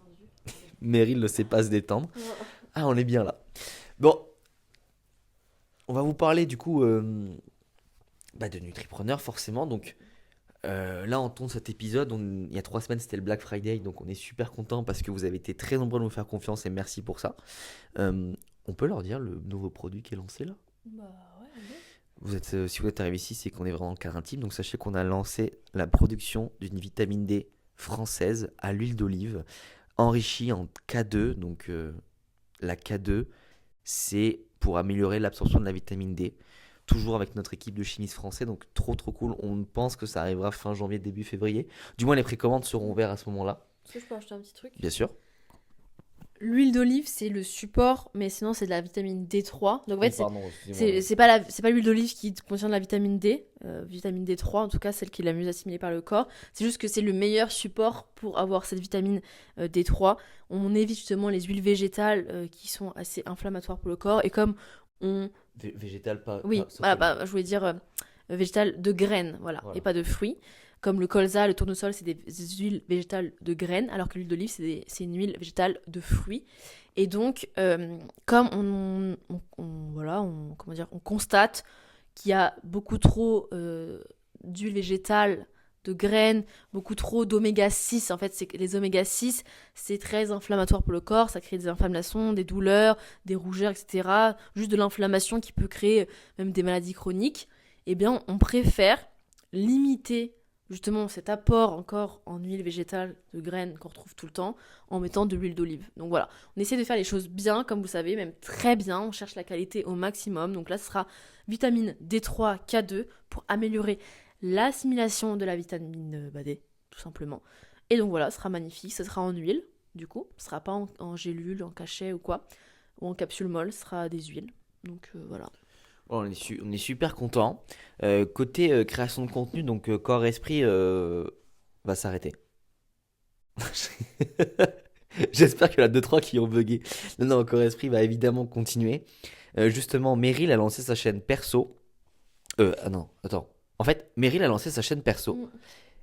Meryl ne sait pas se détendre. Ah, on est bien là. Bon, on va vous parler du coup de Nutripreneur forcément. Donc là, on tourne cet épisode. Il y a 3 semaines, c'était le Black Friday. Donc on est super content parce que vous avez été très nombreux à nous faire confiance et merci pour ça. On peut leur dire le nouveau produit qui est lancé là. Bah ouais, allez. Si vous êtes arrivé ici, c'est qu'on est vraiment en cadre intime. Donc sachez qu'on a lancé la production d'une vitamine D française à l'huile d'olive, enrichie en K2. Donc la K2, c'est pour améliorer l'absorption de la vitamine D. Toujours avec notre équipe de chimistes français, donc trop cool. On pense que ça arrivera fin janvier, début février. Du moins les précommandes seront ouvertes à ce moment-là. Est-ce que je peux acheter un petit truc? Bien sûr. L'huile d'olive, c'est le support, mais sinon c'est de la vitamine D3. Donc en fait, Pardon, excusez-moi. c'est pas l'huile d'olive qui contient de la vitamine D, vitamine D3 en tout cas, celle qui est la mieux assimilée par le corps. C'est juste que c'est le meilleur support pour avoir cette vitamine D3. On évite justement les huiles végétales qui sont assez inflammatoires pour le corps. Et comme on... Végétal, pas. Oui, pas voilà, je voulais dire végétales de graines, voilà, Voilà. et pas de fruits. Comme le colza, le tournesol, c'est des huiles végétales de graines, alors que l'huile d'olive, c'est une huile végétale de fruits. Et donc, comme comment dire, on constate qu'il y a beaucoup trop d'huile végétale de graines, beaucoup trop d'oméga 6. En fait, c'est que les oméga 6, c'est très inflammatoire pour le corps, ça crée des inflammations, des douleurs, des rougeurs, etc. Juste de l'inflammation qui peut créer même des maladies chroniques. Eh bien, on préfère limiter justement cet apport encore en huile végétale de graines qu'on retrouve tout le temps en mettant de l'huile d'olive. Donc voilà, on essaie de faire les choses bien, comme vous savez, même très bien, on cherche la qualité au maximum. Donc là, ce sera vitamine D3, K2 pour améliorer l'assimilation de la vitamine D, tout simplement. Et donc voilà, ce sera magnifique, ce sera en huile, du coup, ce sera pas en gélule, en cachet ou quoi, ou en capsule molle, ce sera des huiles. Donc voilà. Bon, on est super content. Côté création de contenu, donc corps esprit va s'arrêter. J'espère qu'il y en a 2-3 qui ont bugué. Non, corps esprit va évidemment continuer. Justement, Meryl a lancé sa chaîne perso. Ah non, attends. En fait, Meryl a lancé sa chaîne perso.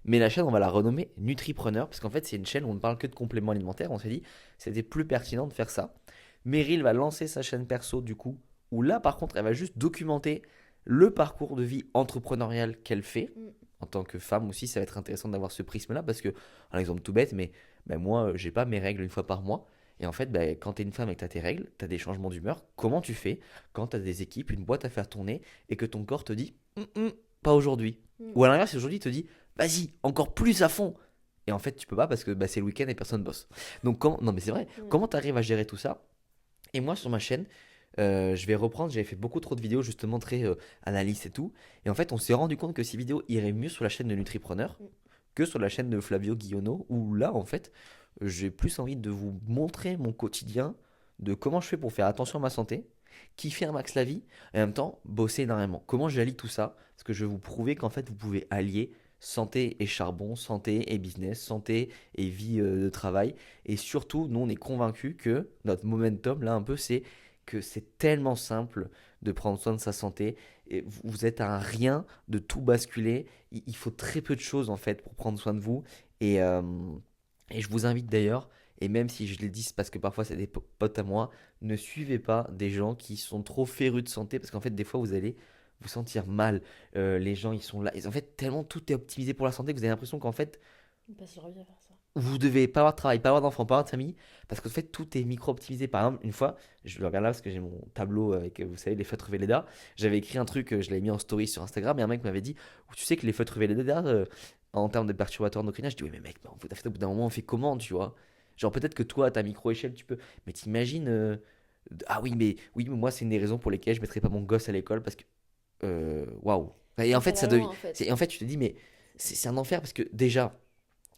Mais la chaîne, on va la renommer Nutripreneur. Parce qu'en fait, c'est une chaîne où on ne parle que de compléments alimentaires. On s'est dit, c'était plus pertinent de faire ça. Meryl va lancer sa chaîne perso, du coup, où là, par contre, elle va juste documenter le parcours de vie entrepreneurial qu'elle fait. En tant que femme aussi, ça va être intéressant d'avoir ce prisme-là, parce que, un exemple tout bête, mais moi, j'ai pas mes règles une fois par mois. Et en fait, quand tu es une femme et que tu as tes règles, tu as des changements d'humeur. Comment tu fais quand tu as des équipes, une boîte à faire tourner, et que ton corps te dit pas aujourd'hui. Ou à l'inverse, aujourd'hui, il te dit vas-y, encore plus à fond. Et en fait, tu peux pas parce que c'est le week-end et personne bosse. Donc, non, mais c'est vrai, comment tu arrives à gérer tout ça? Et moi, sur ma chaîne, je vais reprendre, j'avais fait beaucoup trop de vidéos justement très analystes et tout. Et en fait, on s'est rendu compte que ces vidéos iraient mieux sur la chaîne de Nutripreneur que sur la chaîne de Flavio Guillonneau, où là, en fait, j'ai plus envie de vous montrer mon quotidien, de comment je fais pour faire attention à ma santé, kiffer un max la vie, et en même temps, bosser énormément. Comment j'allie tout ça? Parce que je vais vous prouver qu'en fait, vous pouvez allier santé et charbon, santé et business, santé et vie de travail. Et surtout, nous, on est convaincus que notre momentum, là, un peu, c'est que c'est tellement simple de prendre soin de sa santé. Et vous êtes à un rien de tout basculer. Il faut très peu de choses, en fait, pour prendre soin de vous. Et je vous invite d'ailleurs, et même si je le dis, c'est parce que parfois c'est des potes à moi, ne suivez pas des gens qui sont trop férus de santé, parce qu'en fait, des fois, vous allez vous sentir mal. Les gens, ils sont là. Et en fait, tellement tout est optimisé pour la santé que vous avez l'impression qu'en fait, On passe leur vie à faire ça. Vous devez pas avoir de travail, pas avoir d'enfants, pas avoir de famille, parce qu'en fait, tout est micro-optimisé. Par exemple, une fois, je le regarde là parce que j'ai mon tableau avec, vous savez, les feutres Velleda. J'avais écrit un truc, je l'avais mis en story sur Instagram, et un mec m'avait dit, tu sais que les feutres Velleda, en termes de perturbateurs endocriniens, je dis, oui, mais mec, mais en fait, au bout d'un moment, on fait comment, tu vois? Genre, peut-être que toi, à ta micro-échelle, tu peux. Mais t'imagines. Ah oui, mais moi, c'est une des raisons pour lesquelles je mettrais pas mon gosse à l'école, parce que. Waouh. Et en fait, Ça va loin, en fait. en fait, tu te dis, mais c'est un enfer, parce que déjà.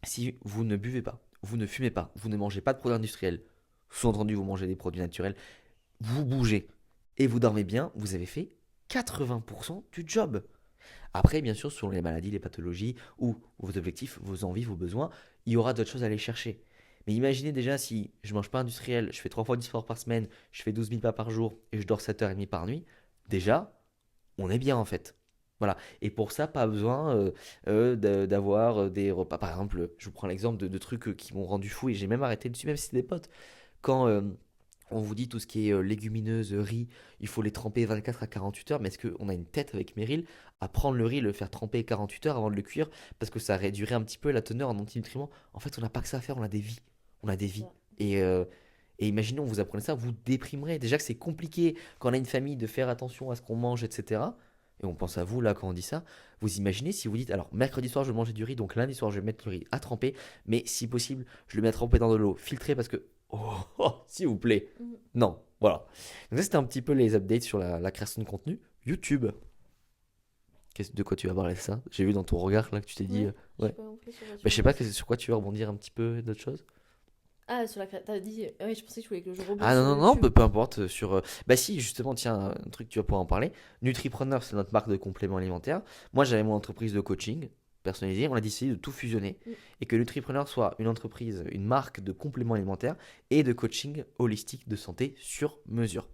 Si vous ne buvez pas, vous ne fumez pas, vous ne mangez pas de produits industriels, sous-entendu vous mangez des produits naturels, vous bougez et vous dormez bien, vous avez fait 80% du job. Après, bien sûr, selon les maladies, les pathologies ou vos objectifs, vos envies, vos besoins, il y aura d'autres choses à aller chercher. Mais imaginez déjà si je mange pas industriel, je fais 3 fois 10 sport par semaine, je fais 12 000 pas par jour et je dors 7h30 par nuit, déjà, on est bien en fait. Voilà. Et pour ça, pas besoin d'avoir des repas. Par exemple, je vous prends l'exemple de trucs qui m'ont rendu fou et j'ai même arrêté dessus, même si c'est des potes. Quand on vous dit tout ce qui est légumineuse, riz, il faut les tremper 24 à 48 heures, mais est-ce qu'on a une tête avec Meryl à prendre le riz, le faire tremper 48 heures avant de le cuire parce que ça réduirait un petit peu la teneur en antinutriments? En fait, on n'a pas que ça à faire, on a des vies. On a des vies. Ça. Et imaginons, vous apprenez ça, vous déprimerez. Déjà que c'est compliqué quand on a une famille de faire attention à ce qu'on mange, etc. Et on pense à vous là quand on dit ça. Vous imaginez si vous dites, alors mercredi soir je vais manger du riz, donc lundi soir je vais mettre le riz à tremper, mais si possible je le mets à tremper dans de l'eau filtrée parce que, s'il vous plaît, Mhm. non, voilà. Donc ça c'était un petit peu les updates sur la création de contenu. YouTube, de quoi tu vas parler de ça? J'ai vu dans ton regard là que tu t'es dit, Ouais, j'ai ouais. pas compris sur quoi Bah, tu je veux sais pas rebondir. sur quoi tu veux rebondir un petit peu d'autres choses. Ah, sur la t'as dit. Ah oui, je pensais que tu voulais que je rebondisse Ah non, sur non, non, YouTube. peu importe. Bah si, justement, tiens, un truc, tu vas pouvoir en parler. Nutripreneur, c'est notre marque de compléments alimentaires. Moi, j'avais mon entreprise de coaching personnalisé. On a décidé de tout fusionner Mm. et que Nutripreneur soit une entreprise, une marque de compléments alimentaires et de coaching holistique de santé sur mesure.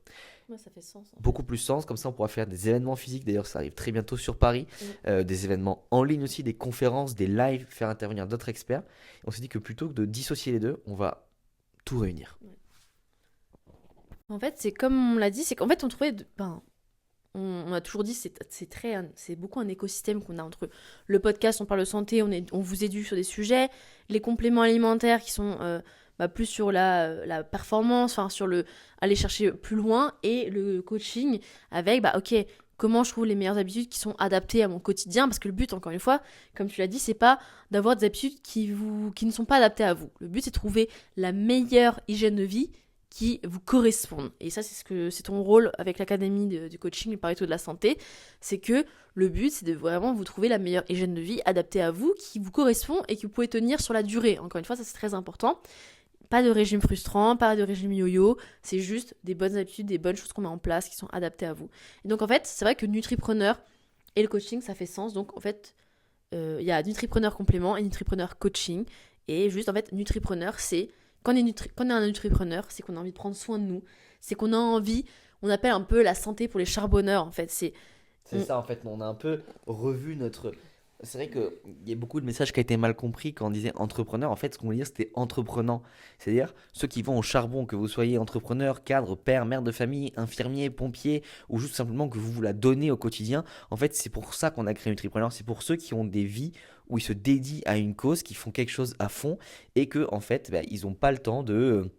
Ouais, ça fait sens en fait. Beaucoup plus sens, comme ça on pourra faire des événements physiques. D'ailleurs, ça arrive très bientôt sur Paris. Mm. Des événements en ligne aussi, des conférences, des lives, faire intervenir d'autres experts. On s'est dit que plutôt que de dissocier les deux, on va tout réunir. En fait, c'est comme on l'a dit, c'est qu'en fait, on trouvait. Ben, on a toujours dit c'est beaucoup un écosystème qu'on a entre le podcast, on parle de santé, on vous éduque sur des sujets, les compléments alimentaires qui sont plus sur la performance, enfin sur le aller chercher plus loin, et le coaching avec ok, comment je trouve les meilleures habitudes qui sont adaptées à mon quotidien, parce que le but, encore une fois, comme tu l'as dit, c'est pas d'avoir des habitudes qui ne sont pas adaptées à vous. Le but, c'est de trouver la meilleure hygiène de vie qui vous correspondent. Et ça, c'est ton rôle avec l'académie du coaching, le Pareto de la santé. C'est que le but, c'est de vraiment vous trouver la meilleure hygiène de vie adaptée à vous, qui vous correspond et que vous pouvez tenir sur la durée. Encore une fois, ça c'est très important. Pas de régime frustrant, pas de régime yo-yo, c'est juste des bonnes habitudes, des bonnes choses qu'on met en place qui sont adaptées à vous. Et donc en fait, c'est vrai que Nutripreneur et le coaching, ça fait sens. Donc en fait, il y a Nutripreneur complément et Nutripreneur coaching. Et juste en fait, Nutripreneur, c'est quand on est un nutripreneur, c'est qu'on a envie de prendre soin de nous, c'est qu'on a envie, on appelle un peu la santé pour les charbonneurs en fait. C'est ça en fait, on a un peu revu notre. C'est vrai qu'il y a beaucoup de messages qui ont été mal compris quand on disait entrepreneur. En fait, ce qu'on voulait dire, c'était entreprenant. C'est-à-dire ceux qui vont au charbon, que vous soyez entrepreneur, cadre, père, mère de famille, infirmier, pompier, ou juste simplement que vous la donnez au quotidien. En fait, c'est pour ça qu'on a créé Nutripreneur. C'est pour ceux qui ont des vies où ils se dédient à une cause, qui font quelque chose à fond, et que en fait, ils n'ont pas le temps de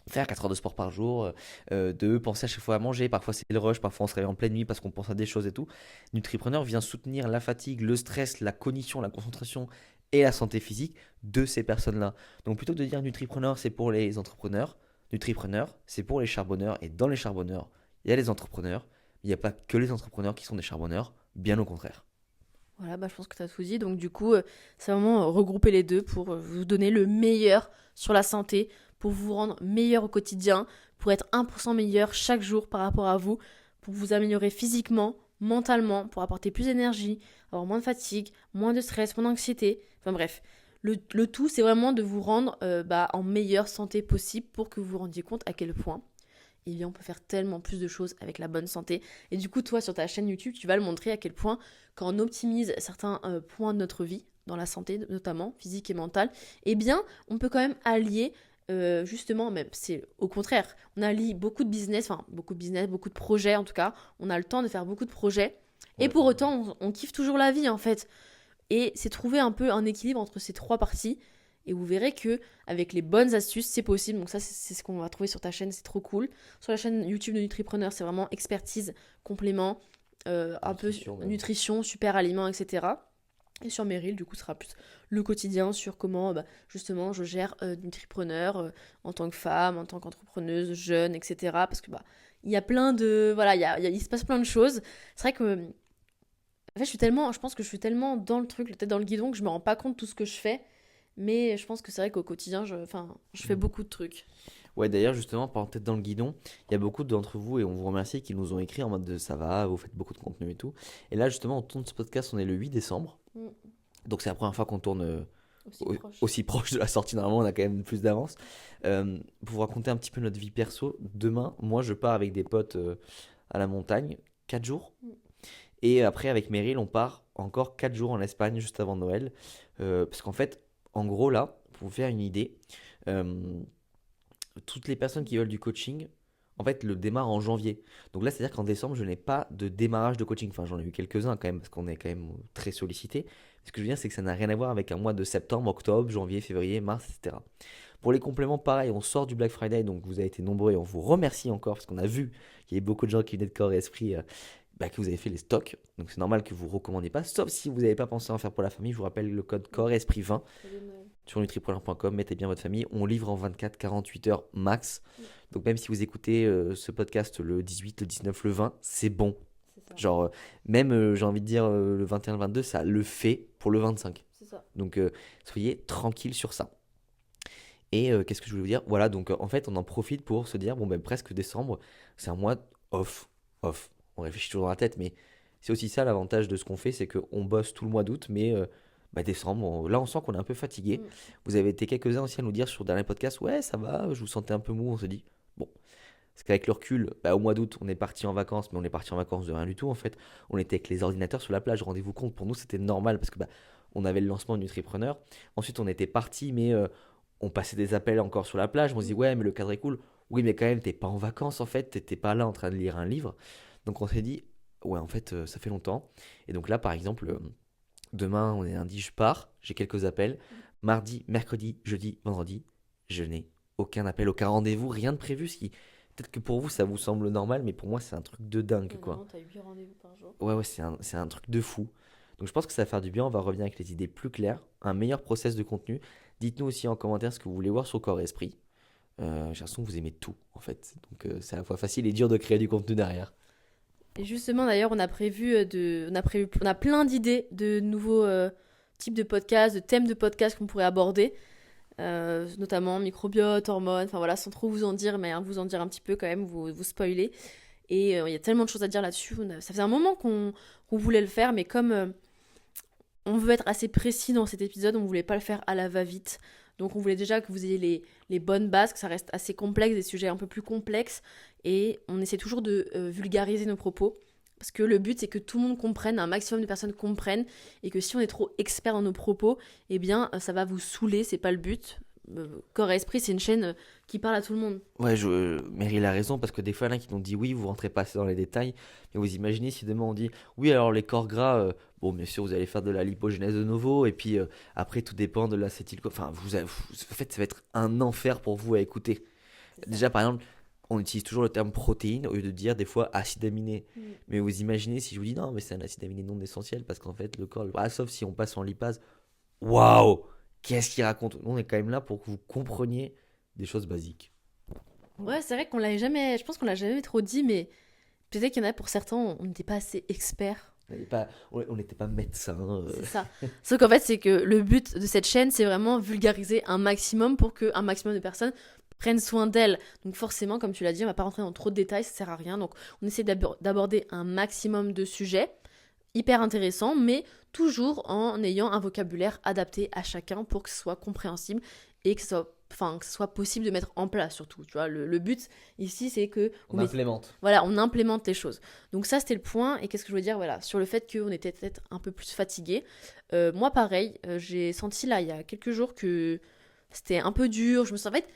faire 4 heures de sport par jour, de penser à chaque fois à manger. Parfois c'est le rush, parfois on se réveille en pleine nuit parce qu'on pense à des choses et tout. Nutripreneur vient soutenir la fatigue, le stress, la cognition, la concentration et la santé physique de ces personnes-là. Donc plutôt que de dire Nutripreneur c'est pour les entrepreneurs, Nutripreneur c'est pour les charbonneurs. Et dans les charbonneurs, il y a les entrepreneurs. Il n'y a pas que les entrepreneurs qui sont des charbonneurs, bien au contraire. Voilà, je pense que tu as tout dit. Donc du coup, c'est vraiment regrouper les deux pour vous donner le meilleur sur la santé, pour vous rendre meilleur au quotidien, pour être 1% meilleur chaque jour par rapport à vous, pour vous améliorer physiquement, mentalement, pour apporter plus d'énergie, avoir moins de fatigue, moins de stress, moins d'anxiété. Enfin bref, le tout, c'est vraiment de vous rendre en meilleure santé possible pour que vous vous rendiez compte à quel point eh bien, on peut faire tellement plus de choses avec la bonne santé. Et du coup, toi, sur ta chaîne YouTube, tu vas le montrer à quel point, quand on optimise certains points de notre vie, dans la santé notamment, physique et mentale, eh bien, on peut quand même allier, justement, même c'est au contraire, on allie beaucoup de business, beaucoup de projets en tout cas, on a le temps de faire beaucoup de projets, et Ouais. pour autant, on kiffe toujours la vie en fait. Et c'est trouver un peu un équilibre entre ces 3 parties. Et vous verrez que avec les bonnes astuces, c'est possible. Donc ça, c'est ce qu'on va trouver sur ta chaîne, c'est trop cool. Sur la chaîne YouTube de Nutripreneur, c'est vraiment expertise, complément, un peu nutrition, super aliments, etc. Et sur Meryl, du coup, ce sera plus le quotidien sur comment, justement, je gère Nutripreneur en tant que femme, en tant qu'entrepreneuse, jeune, etc. Parce que, il y a plein de... Voilà, il se passe plein de choses. C'est vrai que... En fait, je pense que je suis tellement dans le truc, la tête dans le guidon, que je me rends pas compte de tout ce que je fais. Mais je pense que c'est vrai qu'au quotidien, je fais beaucoup de trucs. Ouais, d'ailleurs, justement, par tête dans le guidon, il y a beaucoup d'entre vous, et on vous remercie, qui nous ont écrit en mode de ça va, vous faites beaucoup de contenu et tout. Et là, justement, on tourne ce podcast, on est le 8 décembre. Mm. Donc, c'est la première fois qu'on tourne Aussi aussi proche de la sortie. Normalement, on a quand même plus d'avance. Pour vous raconter un petit peu notre vie perso, demain, moi, je pars avec des potes à la montagne, 4 jours. Mm. Et après, avec Meryl, on part encore 4 jours en Espagne, juste avant Noël. Parce qu'en fait, en gros, là, pour vous faire une idée, toutes les personnes qui veulent du coaching, en fait, le démarrent en janvier. Donc là, c'est-à-dire qu'en décembre, je n'ai pas de démarrage de coaching. Enfin, j'en ai eu quelques-uns quand même, parce qu'on est quand même très sollicité. Ce que je veux dire, c'est que ça n'a rien à voir avec un mois de septembre, octobre, janvier, février, mars, etc. Pour les compléments, pareil, on sort du Black Friday, donc vous avez été nombreux et on vous remercie encore, parce qu'on a vu qu'il y avait beaucoup de gens qui venaient de corps et esprit, que vous avez fait les stocks. Donc c'est normal que vous ne recommandiez pas, sauf si vous n'avez pas pensé à en faire pour la famille. Je vous rappelle le code corps et esprit 20 sur nutripreneur.com, mettez bien votre famille, on livre en 24-48 heures max. Donc même si vous écoutez ce podcast le 18, le 19, le 20, c'est bon. Genre, même j'ai envie de dire le 21, le 22, ça le fait pour le 25. C'est ça. Donc soyez tranquille sur ça. Et qu'est-ce que je voulais vous dire? Voilà, donc en fait, on en profite pour se dire, bon ben presque décembre, c'est un mois off. On réfléchit toujours dans la tête, mais c'est aussi ça l'avantage de ce qu'on fait, c'est qu'on bosse tout le mois d'août, mais décembre, là on sent qu'on est un peu fatigué. Vous avez été quelques-uns aussi à nous dire sur le dernier podcast, ouais ça va, je vous sentais un peu mou, on se dit, bon. Parce qu'avec le recul, au mois d'août, on est parti en vacances, mais on est parti en vacances de rien du tout en fait. On était avec les ordinateurs sur la plage, rendez-vous compte, pour nous c'était normal parce que on avait le lancement de Nutripreneur. Ensuite on était parti, mais on passait des appels encore sur la plage, on se dit ouais mais le cadre est cool. Oui mais quand même t'es pas en vacances en fait, t'étais pas là en train de lire un livre. Donc on s'est dit, ouais en fait ça fait longtemps. Et donc là par exemple, demain on est lundi, je pars, j'ai quelques appels. Mardi, mercredi, jeudi, vendredi, je n'ai aucun appel, aucun rendez-vous, rien de prévu, ce qui... Peut-être que pour vous, ça vous semble normal, mais pour moi, c'est un truc de dingue, quoi. Non, t'as 8 rendez-vous par jour. Ouais, c'est un truc de fou. Donc je pense que ça va faire du bien, on va revenir avec les idées plus claires, un meilleur process de contenu. Dites-nous aussi en commentaire ce que vous voulez voir sur Corps et Esprit. J'ai l'impression que vous aimez tout, en fait. Donc c'est à la fois facile et dur de créer du contenu derrière. Et justement, d'ailleurs, on a plein d'idées de nouveaux types de podcasts, de thèmes de podcasts qu'on pourrait aborder. Notamment microbiote, hormones, enfin voilà, sans trop vous en dire, mais vous en dire un petit peu quand même, vous spoiler. Et il y a tellement de choses à dire là-dessus. Ça faisait un moment qu'on voulait le faire, mais comme on veut être assez précis dans cet épisode, on voulait pas le faire à la va-vite. Donc on voulait déjà que vous ayez les bonnes bases, que ça reste assez complexe, des sujets un peu plus complexes. Et on essaie toujours de vulgariser nos propos. Parce que le but, c'est que tout le monde comprenne, un maximum de personnes comprennent, et que si on est trop expert dans nos propos, eh bien, ça va vous saouler, c'est pas le but. Corps et Esprit, c'est une chaîne qui parle à tout le monde. Ouais, Meryl a raison, parce que des fois, il y en a qui nous dit oui, vous rentrez pas assez dans les détails, mais vous imaginez si demain on dit oui, alors les corps gras, bon, bien sûr, vous allez faire de la lipogénèse de nouveau, et puis après, tout dépend de l'acétyl. Enfin, en fait, ça va être un enfer pour vous à écouter. Déjà, par exemple, on utilise toujours le terme protéine au lieu de dire des fois acide aminé. Mais vous imaginez si je vous dis non, mais c'est un acide aminé non essentiel parce qu'en fait, le corps, sauf si on passe en lipase, waouh, qu'est-ce qu'il raconte? Nous, on est quand même là pour que vous compreniez des choses basiques. Ouais, c'est vrai qu'on l'avait jamais, je pense qu'on l'a jamais trop dit, mais peut-être qu'il y en a pour certains, on n'était pas assez experts. On n'était pas médecin. C'est ça. Sauf qu'en fait, c'est que le but de cette chaîne, c'est vraiment vulgariser un maximum pour qu'un maximum de personnes prennent soin d'elles. Donc forcément, comme tu l'as dit, on va pas rentrer dans trop de détails, ça sert à rien. Donc on essaie d'aborder un maximum de sujets hyper intéressants, mais toujours en ayant un vocabulaire adapté à chacun pour que ce soit compréhensible et que ce soit possible de mettre en place surtout. Tu vois, le but ici, c'est que on implémente. Voilà, on implémente les choses. Donc ça, c'était le point. Et qu'est-ce que je veux dire, voilà, sur le fait qu'on était peut-être un peu plus fatigué. Moi, pareil, j'ai senti là, il y a quelques jours que c'était un peu dur. En fait,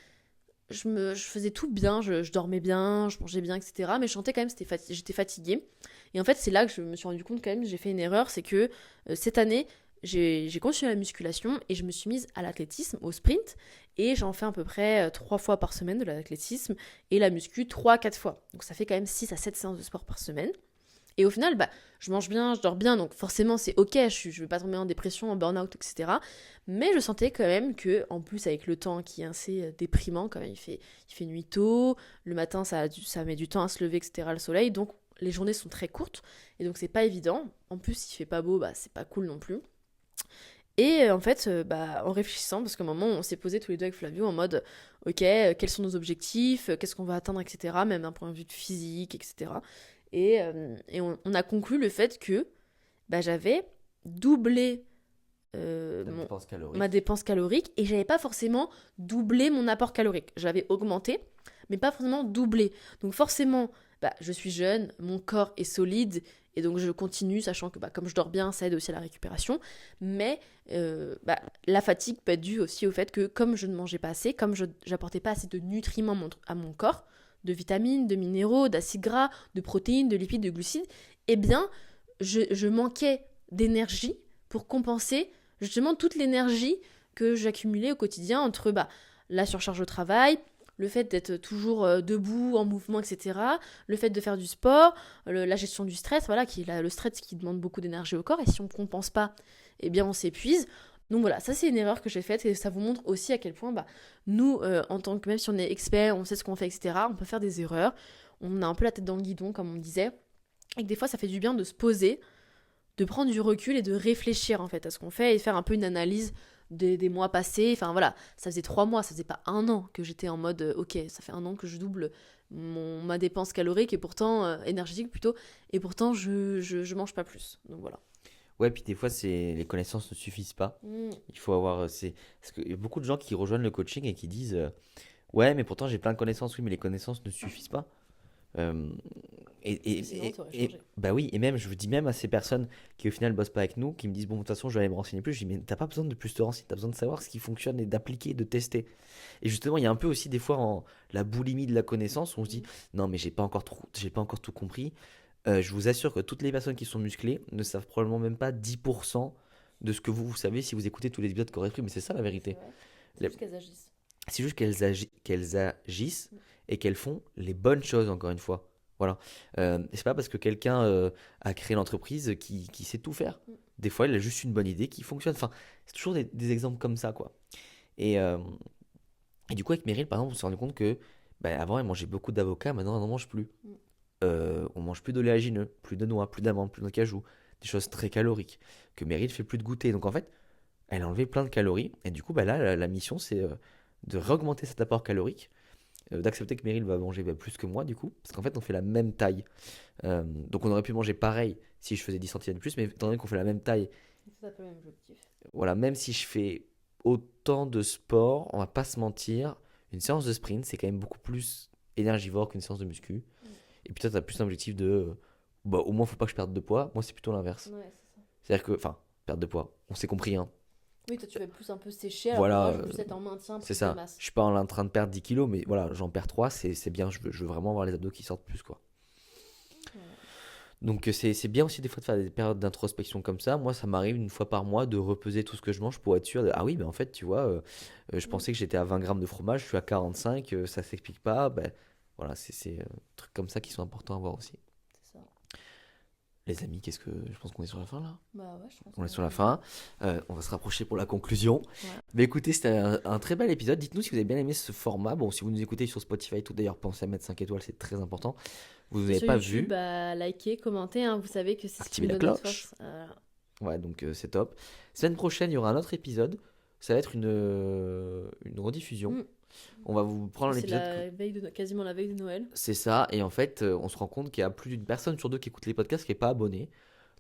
je faisais tout bien, je dormais bien, je mangeais bien, etc. Mais je sentais quand même que j'étais fatiguée. Et en fait, c'est là que je me suis rendu compte quand même, j'ai fait une erreur, c'est que cette année, j'ai continué la musculation et je me suis mise à l'athlétisme, au sprint, et j'en fais à peu près 3 fois par semaine de l'athlétisme, et la muscu 3-4 fois. Donc ça fait quand même 6 à 7 séances de sport par semaine. Et au final, je mange bien, je dors bien, donc forcément c'est ok, je vais pas tomber en dépression, en burn-out, etc. Mais je sentais quand même que, en plus avec le temps qui est assez déprimant, quand même, il fait nuit tôt, le matin ça met du temps à se lever, etc. le soleil, donc les journées sont très courtes, et donc c'est pas évident. En plus, s'il fait pas beau, c'est pas cool non plus. Et en fait, en réfléchissant, parce qu'à un moment, on s'est posé tous les deux avec Flavio en mode, ok, quels sont nos objectifs, qu'est-ce qu'on va atteindre, etc., même d'un point de vue de physique, etc. Et on a conclu le fait que j'avais doublé ma dépense calorique et j'avais pas forcément doublé mon apport calorique. J'avais augmenté, mais pas forcément doublé. Donc forcément, je suis jeune, mon corps est solide et donc je continue, sachant que comme je dors bien, ça aide aussi à la récupération. Mais la fatigue peut être due aussi au fait que comme je ne mangeais pas assez, comme je n'apportais pas assez de nutriments à mon corps, de vitamines, de minéraux, d'acides gras, de protéines, de lipides, de glucides, eh bien, je manquais d'énergie pour compenser justement toute l'énergie que j'accumulais au quotidien entre la surcharge au travail, le fait d'être toujours debout, en mouvement, etc., le fait de faire du sport, la gestion du stress, voilà, le stress qui demande beaucoup d'énergie au corps, et si on ne compense pas, eh bien on s'épuise. Donc voilà, ça c'est une erreur que j'ai faite, et ça vous montre aussi à quel point nous, en tant que, même si on est expert, on sait ce qu'on fait, etc., on peut faire des erreurs, on a un peu la tête dans le guidon, comme on disait, et que des fois ça fait du bien de se poser, de prendre du recul et de réfléchir en fait à ce qu'on fait et faire un peu une analyse des mois passés. Enfin voilà, ça faisait 3 mois, ça faisait pas 1 an que j'étais en mode ok, ça fait 1 an que je double ma dépense calorique et pourtant énergétique plutôt, et pourtant je mange pas plus. Donc voilà. Ouais, puis des fois, les connaissances ne suffisent pas. Il faut avoir. Parce qu'il y a beaucoup de gens qui rejoignent le coaching et qui disent ouais, mais pourtant j'ai plein de connaissances. Oui, mais les connaissances ne suffisent pas. Euh, Sinon, t'aurais changé. Bah oui, et même, je vous dis même à ces personnes qui au final bossent pas avec nous, qui me disent bon, de toute façon, je vais aller me renseigner plus. Je dis mais t'as pas besoin de plus te renseigner, t'as besoin de savoir ce qui fonctionne et d'appliquer, de tester. Et justement, il y a un peu aussi des fois la boulimie de la connaissance où on se dit non, mais j'ai pas encore tout compris. Je vous assure que toutes les personnes qui sont musclées ne savent probablement même pas 10% de ce que vous savez si vous écoutez tous les épisodes qu'aurait pris, mais c'est ça la C'est vérité. vrai. C'est Les- juste qu'elles agissent. C'est juste qu'elles agissent et qu'elles font les bonnes choses, encore une fois. Voilà. Et c'est pas parce que quelqu'un a créé l'entreprise qui sait tout faire. Des fois, il a juste une bonne idée qui fonctionne. Enfin, c'est toujours des exemples comme ça, quoi. Et, euh, et du coup, avec Meryl, par exemple, on s'est rendu compte que avant, elle mangeait beaucoup d'avocats, maintenant, elle n'en mange plus. On mange plus d'oléagineux, plus de noix, plus d'amandes, plus de cajou, des choses très caloriques. Que Meryl fait plus de goûter. Donc en fait, elle a enlevé plein de calories. Et du coup, là, la mission, c'est de réaugmenter cet apport calorique, d'accepter que Meryl va manger plus que moi, du coup, parce qu'en fait, on fait la même taille. Donc on aurait pu manger pareil si je faisais 10 cm de plus, mais étant donné qu'on fait la même taille, C'est un peu le même objectif. voilà, même si je fais autant de sport, on va pas se mentir, une séance de sprint, c'est quand même beaucoup plus énergivore qu'une séance de muscu. Et puis toi, tu as plus un objectif de au moins, faut pas que je perde de poids. Moi, c'est plutôt l'inverse. Ouais, c'est ça. C'est-à-dire que, enfin, perte de poids, on s'est compris, hein. Oui, toi tu vas plus un peu sécher, alors que Voilà, moi je veux plus être en maintien, c'est plus de ça. masse. Je suis pas en train de perdre 10 kilos, mais voilà, j'en perds 3, c'est bien. Je veux vraiment avoir les abdos qui sortent plus, quoi. Voilà. Donc, c'est bien aussi des fois de faire des périodes d'introspection comme ça. Moi, ça m'arrive une fois par mois de repeser tout ce que je mange pour être sûr ah oui, mais en fait, tu vois, je pensais que j'étais à 20 grammes de fromage, je suis à 45, ça s'explique pas. Voilà, c'est des trucs comme ça qui sont importants à voir aussi. C'est ça. Les amis, je pense qu'on est sur la fin là. Bah ouais, je pense. On est sur la fin. On va se rapprocher pour la conclusion. Ouais. Mais écoutez, c'était un très bel épisode. Dites-nous si vous avez bien aimé ce format. Bon, si vous nous écoutez sur Spotify, tout d'ailleurs, pensez à mettre 5 étoiles, c'est très important. Vous n'avez Sur pas YouTube, vu. Likez, commentez, hein, vous savez que c'est ce qui Activez nous la donne notre cloche. force. Ouais, donc c'est top. Semaine prochaine, il y aura un autre épisode. Ça va être une rediffusion. Mm. On va vous prendre un C'est épisode. quasiment la veille de Noël. C'est ça. Et en fait, on se rend compte qu'il y a plus d'une personne sur deux qui écoute les podcasts qui n'est pas abonné.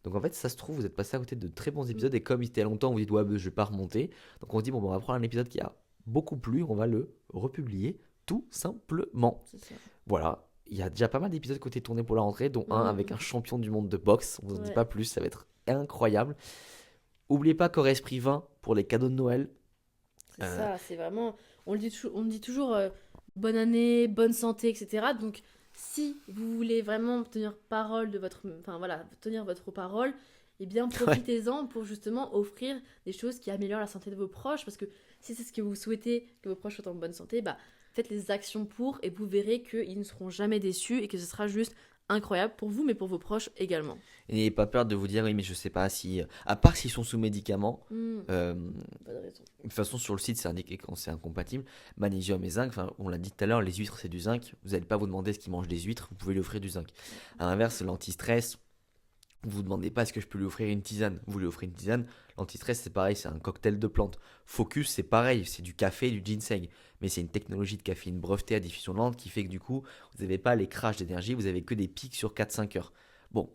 Donc en fait, ça se trouve, vous êtes passé à côté de très bons épisodes. Et comme il était longtemps, vous dites, ouais, je vais pas remonter. Donc on se dit, bon, on va prendre un épisode qui a beaucoup plu. On va le republier tout simplement. C'est ça. Voilà. Il y a déjà pas mal d'épisodes qui ont été tournés pour la rentrée, dont un avec un champion du monde de boxe. On vous en dit Ouais. pas plus, ça va être incroyable. Oubliez pas qu'Or Esprit 20 pour les cadeaux de Noël. C'est ça, c'est vraiment. On le dit toujours bonne année, bonne santé, etc. Donc, si vous voulez vraiment tenir parole de votre. Enfin voilà, tenir votre parole, eh bien profitez-en pour justement offrir des choses qui améliorent la santé de vos proches, parce que si c'est ce que vous souhaitez, que vos proches soient en bonne santé, bah faites les actions pour, et vous verrez qu'ils ne seront jamais déçus et que ce sera juste incroyable pour vous, mais pour vos proches également. Et n'ayez pas peur de vous dire, oui, mais je sais pas si. À part s'ils sont sous médicaments, Pas de raison. de toute façon, sur le site, c'est indiqué quand c'est incompatible. Magnésium et zinc, enfin, on l'a dit tout à l'heure, les huîtres, c'est du zinc. Vous n'allez pas vous demander ce qu'il mange des huîtres, vous pouvez lui offrir du zinc. À l'inverse, l'anti-stress, vous ne demandez pas est-ce que je peux lui offrir une tisane. Vous lui offrez une tisane. L'anti-stress, c'est pareil, c'est un cocktail de plantes. Focus, c'est pareil, c'est du café et du ginseng. Mais c'est une technologie de caféine brevetée à diffusion lente qui fait que du coup, vous n'avez pas les crashs d'énergie, vous avez que des pics sur 4-5 heures. Bon,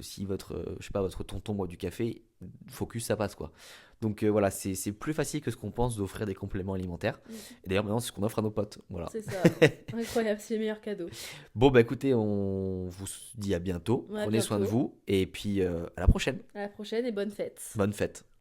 si votre, je sais pas, votre tonton boit du café, focus, ça passe quoi. Donc voilà, c'est plus facile que ce qu'on pense d'offrir des compléments alimentaires. Mm. Et d'ailleurs, maintenant, c'est ce qu'on offre à nos potes. Voilà. C'est ça, incroyable, c'est le meilleur cadeau. Bon, bah écoutez, on vous dit à bientôt. Ouais, à Prenez soin de bientôt. vous. Et puis à la prochaine. À la prochaine et bonne fête. Bonne fête.